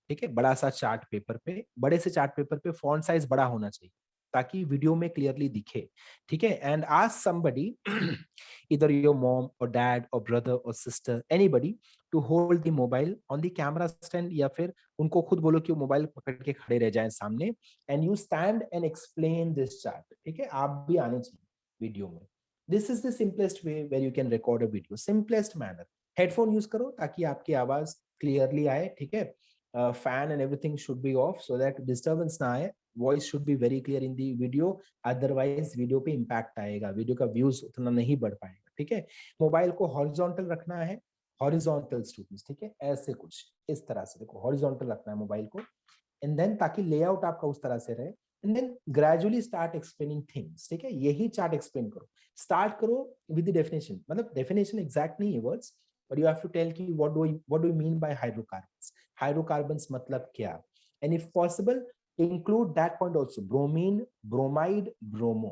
ठीक है? बड़ा सा चार्ट पेपर पे, बड़े से चार्ट पेपर पे फॉन्ट साइज बड़ा होना चाहिए ताकि वीडियो में क्लियरली दिखे. ठीक है? And ask somebody, either your mom or dad or brother or sister, anybody, to hold the mobile on the camera stand, या फिर उनको खुद बोलो कि वो मोबाइल पकड़ के खड़े रह जाएं सामने, and you stand and explain this chart. ठीक है? आप भी आने चाहिए वीडियो में. This is the simplest way where you can record a video. Simplest manner. Headphone use करो ताकि आपकी आवाज क्लियरली आए. ठीक है? Fan and everything should be of so that disturbance ना आए. Voice should be very clear in the video, otherwise video पे इम्पैक्ट आएगा, वीडियो का व्यूज उतना नहीं बढ़ पाएगा. ठीक है? मोबाइल को हॉरिजॉन्टल रखना है, हॉरिजॉन्टल स्टूडेंट्स. ठीक है? ऐसे कुछ इस तरह से देखो, हॉरिजॉन्टल रखना है मोबाइल को, एंड देन ताकि लेआउट आपका उस तरह से रहे, and then gradually start explaining things. ठीक है? यही चार्ट एक्सप्लेन करो. स्टार्ट करो विद द डेफिनेशन. मतलब डेफिनेशन एग्जैक्ट नहीं है words, but you have to tell ki what do you mean by hydrocarbons मतलब क्या, and if possible include that point also: bromine, bromide, bromo.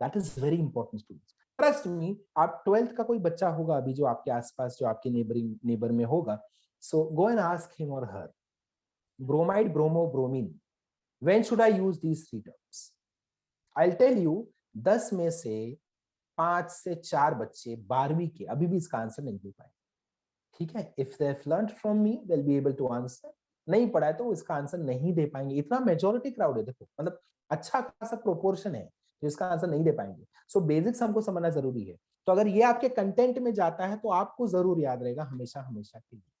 That is very important students. Trust me, आप 12th का कोई बच्चा होगा अभी जो आपके आसपास, जो आपके नेबर में होगा, so go and ask him or her. bromide, bromo, bromine, When should I use these three terms? I'll tell you, 10 में से 5 से 4 बच्चे 12वीं के अभी भी इसका आंसर नहीं दे पाए, ठीक है? If they have learned from me, they'll be able to answer. नहीं पढ़ा है तो इसका आंसर नहीं दे पाएंगे. इतना मेजोरिटी क्राउड है, देखो, मतलब अच्छा खासा प्रोपोर्शन है जो इसका आंसर नहीं दे पाएंगे. सो बेसिक्स हमको समझना जरूरी है. तो अगर ये आपके कंटेंट में जाता है तो आपको जरूर याद रहेगा हमेशा हमेशा के लिए.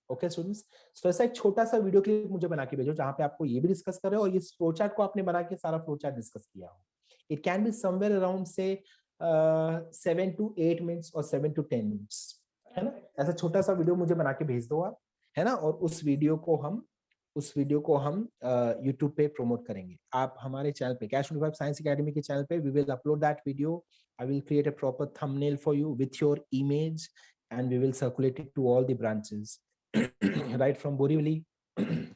ओके स्टूडेंट्स, सो ऐसा एक छोटा सा वीडियो क्लिप मुझे बना के भेजो जहां पे आपको ये भी डिस्कस कर रहे हो और ये फ्लो चार्ट को आपने बना के सारा फ्लो चार्ट डिस्कस किया हो. It can be somewhere around से 7 to 8 minutes और 7 to 10 minutes, है ना? ऐसा छोटा सा वीडियो मुझे बना के भेज दो आप, है ना? और उस वीडियो को हम YouTube पे प्रमोट करेंगे. आप हमारे चैनल पे कैश 25 साइंस एकेडमी के चैनल पे we will upload that video. I will create a proper thumbnail for you with your image and we will circulate it to all the branches. Right from Borivali,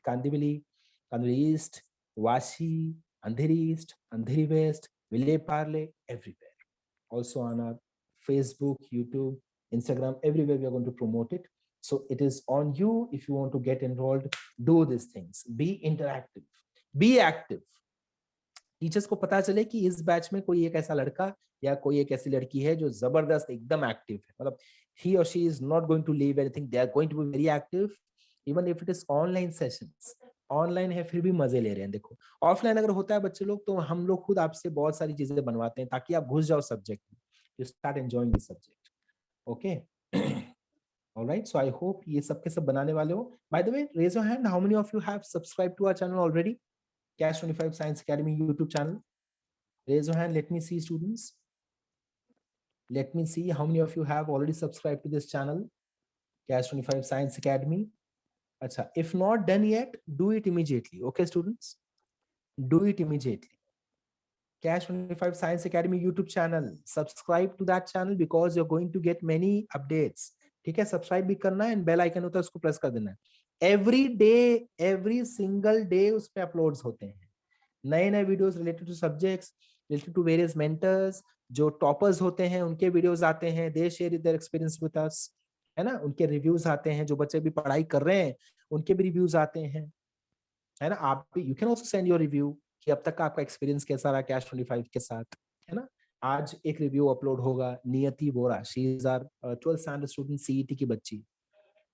Kandivali, Kandivali East, Vashi, Andheri East, Andheri West, Vile Parle, everywhere. Also on our Facebook, YouTube, Instagram, everywhere we are going to promote it. So it is on you. If you want to get enrolled, do these things. Be interactive, be active. Teachers को पता चले कि इस batch में कोई एक ऐसा लड़का या कोई एक ऐसी लड़की है जो जबरदस्त एकदम एक्टिव है, मतलब he or she is not going to leave anything, they are going to be very active even if it is online sessions. Online है फिर भी मजे ले रहे हैं. देखो, ऑफलाइन अगर होता है बच्चे लोग तो हम लोग खुद आपसे बहुत सारी चीजें बनवाते हैं ताकि आप घुस जाओ सब्जेक्ट में, you start enjoying the subject. Okay. All right, so I hope ये सब के सब बनाने वाले हो. By the way, raise your hand, how many of you have subscribed to our channel already? Cash 25 Science Academy YouTube channel. Raise your hand, let me see students. Let me see how many of you have already subscribed to this channel, Cash 25 Science Academy. Acha, if not done yet, do it immediately. Okay students, do it immediately. Cash 25 Science Academy YouTube channel, subscribe to that channel because you're going to get many updates. ठीक है, subscribe भी करना है and bell icon होता है उसको press कर देना है. Every day, every single day उस पे अपलोड्स होते हैं नए नए videos related to subjects, related to various mentors. जो टॉपर्स होते हैं उनके वीडियोस आते हैं, they share their experience with us, है ना? उनके रिव्यूज आते हैं. जो बच्चे भी पढ़ाई कर रहे हैं उनके भी रिव्यूज आते हैं, है ना? आप भी you can also send your review कि अब तक का आपका एक्सपीरियंस कैसा रहा कैश 25 के साथ, है ना? आज एक रिव्यू अपलोड होगा. Niyati Bora, she is our 12th standard student, CET की बच्ची.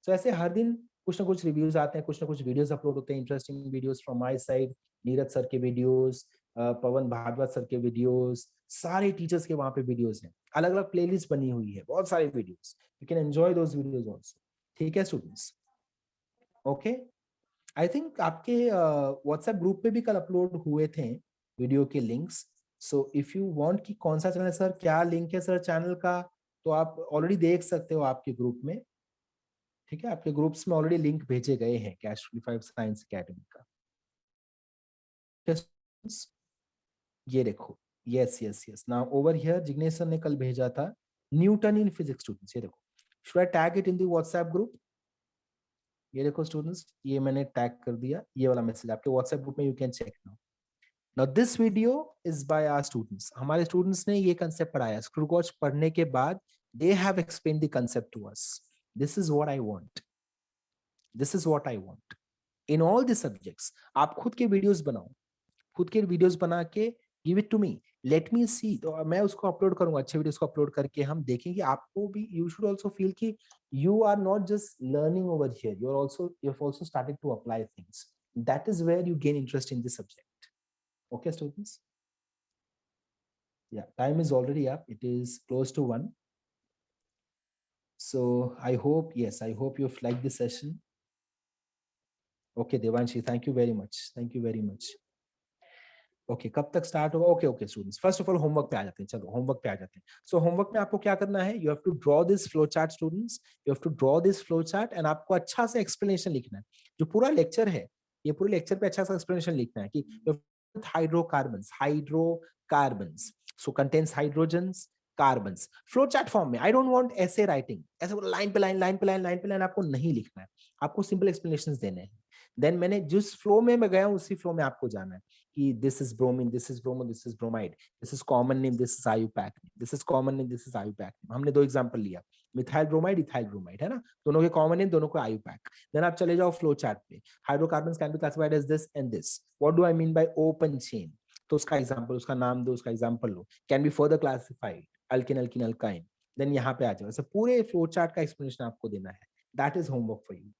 सो ऐसे हर दिन कुछ ना कुछ रिव्यूज आते हैं, कुछ ना कुछ वीडियोस अपलोड होते हैं, interesting videos from my side, Neeraj sir के वीडियोस, पवन भारद्वाज सर के वीडियोस, सारे टीचर्स के वहां पे वीडियोस हैं. अलग अलग प्लेलिस्ट बनी हुई है, बहुत सारे videos. You can enjoy those videos also. ठीक है स्टूडेंट्स? ओके, आई थिंक आपके व्हाट्सएप ग्रुप पे भी कल अपलोड हुए थे वीडियो के links. So if you want कि कौन सा चैनल सर, क्या लिंक है सर चैनल का, तो आप ऑलरेडी देख सकते हो आपके ग्रुप में. ठीक है, आपके ग्रुप्स में ऑलरेडी लिंक भेजे गए हैं कैश 25 साइंस एकेडमी का. ये देखो, yes yes yes. Now over here Jignesh sir ने कल भेजा था न्यूटन इन फिजिक्स स्टूडेंट्स. ये देखो, should I tag it in the WhatsApp group? ये देखो स्टूडेंट्स, ये मैंने टैग कर दिया. ये वाला मैसेज आपके व्हाट्सएप ग्रुप में, you can check now. Now this video is by our students. हमारे स्टूडेंट्स ने ये कंसेप्ट पढ़ाया. स्क्रूगॉच पढ़ने के बाद they have explained the concept to us. This is what I want. This is what I want. In all the subjects, आप खुद के वीडियोस बनाओ, खुद के वीडियोस बना के give it to me. Let me see. तो मैं उसको अपलोड करूंगा, अच्छे वीडियोस को अपलोड करके हम देखेंगे. आपको भी you should also feel कि you are not just learning over here. You've also started to apply things. That is where you gain interest in the subject. Okay students? Yeah, time is already up. It is close to 1. So I hope, yes, I hope you've liked this session. Okay Devanshi, thank you very much. Thank you very much. Okay, कब तक start होगा? Okay okay students, first of all homework पे आ जाते हैं. चलो homework पे आ जाते हैं. So होमवर्क में आपको क्या करना है? You have to draw this flow chart students. You have to draw this flow chart and आपको अच्छा से explanation लिखना है. जो पूरा लेक्चर है, ये पूरे लेक्चर पे अच्छा सा explanation लिखना है कि hydrocarbons, so contains hydrogens, carbons. Flow chart form में. आई डोंट वांट ऐसे राइटिंग, ऐसे लाइन पे लाइन आपको नहीं लिखना है. आपको सिंपल एक्सप्लेनेशंस देने हैं. देन मैंने जिस फ्लो में मैं गया हूं उसी फ्लो में आपको जाना है. कि this is bromine, this is bromo, this is bromide, this is common name, this is IUPAC, this is common name, this is IUPAC. हमने दो एग्जांपल लिया, मिथाइल ब्रोमाइड, इथाइल ब्रोमाइड, है ना, दोनों के कॉमन नेम, दोनों को IUPAC. देन आप चले जाओ फ्लो चार्ट पे, hydrocarbons can be classified as this and this. What do I mean by open chain? तो उसका एग्जांपल, उसका नाम दो, उसका एग्जांपल लो. Can be further classified alkane, alkene, alkyne. Then यहाँ पे आ जाओ, ऐसे पूरे फ्लो चार्ट का एक्सप्लेनेशन आपको देना है. That is homework for you,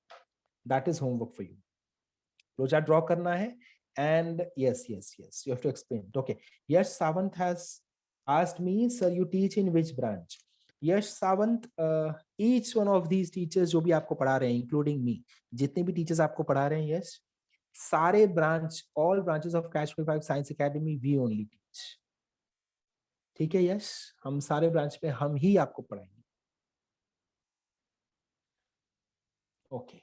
that is homework for you. Flow chart draw करना है. And yes, you have to explain it. Okay, Yash Sawant has asked me, sir, you teach in which branch? Yash Sawant, each one of these teachers जो भी आपको पढ़ा रहे हैं, including me, जितने भी teachers आपको पढ़ा रहे हैं, यश, सारे branch, all branches of Catch 25 Science Academy we only teach. ठीक है यश, हम सारे ब्रांच पे हम ही आपको पढ़ाएंगे. ओके,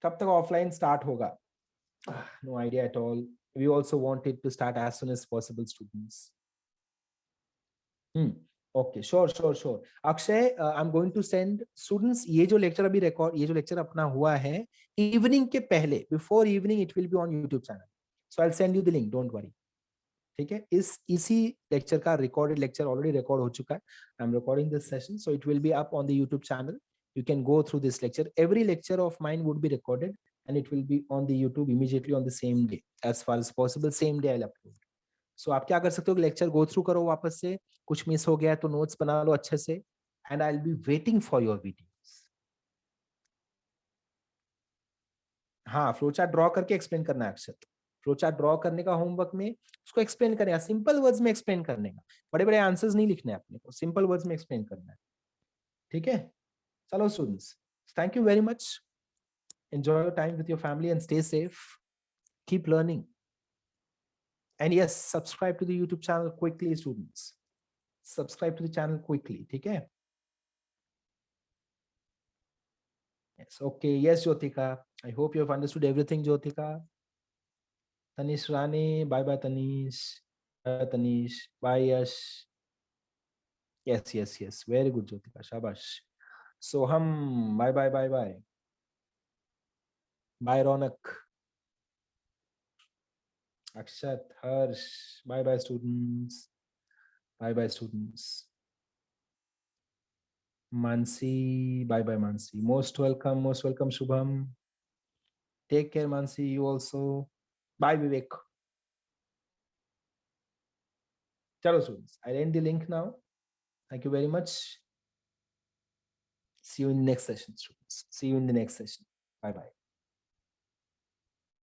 कब तक ऑफलाइन स्टार्ट होगा? No idea at all. We also want it to start as soon as possible, students. Okay, sure. Akshay, I'm going to send students ये जो lecture अभी record, ये जो lecture अपना हुआ है evening के पहले, before evening it will be on YouTube channel. So I'll send you the link. Don't worry. ठीक है, इसी lecture का recorded lecture already record हो चुका है. I'm recording this session, so it will be up on the YouTube channel. You can go through this lecture. Every lecture of mine would be recorded. And it will be on the YouTube immediately on the same day, as far as possible. Same day I'll upload. So आप क्या कर सकते हो, lecture go through करो वापस से, कुछ miss हो गया तो नोट्स बना लो अच्छे से, and I'll be waiting for your videos. हाँ, फ्लो चार्ट ड्रॉ करके एक्सप्लेन करना है अक्षत. फ्लो चार्ट ड्रॉ करने का होमवर्क में उसको एक्सप्लेन करने का, सिंपल वर्ड्स में एक्सप्लेन करने का, बड़े बड़े आंसर्स नहीं लिखने हैं अपने को, सिंपल वर्ड्स में एक्सप्लेन करना है. ठीक है, चलो students, thank you very much. Enjoy your time with your family and stay safe. Keep learning. And yes, subscribe to the YouTube channel quickly, students. Subscribe to the channel quickly. Okay? Yes. Okay. Yes, Jyotika. I hope you have understood everything, Jyotika. Tanish Rani. Bye bye, Tanish. Tanish. Bye, Yash. Yes. Very good, Jyotika. Shabash. So, bye. Bye, Ronak. Akshat, Harsh, bye students. Mansi, bye Mansi. Most welcome Shubham. Take care Mansi, you also. Bye Vivek. Chalo students, I'll end the link now. Thank you very much. See you in the next session, students. See you in the next session. Bye.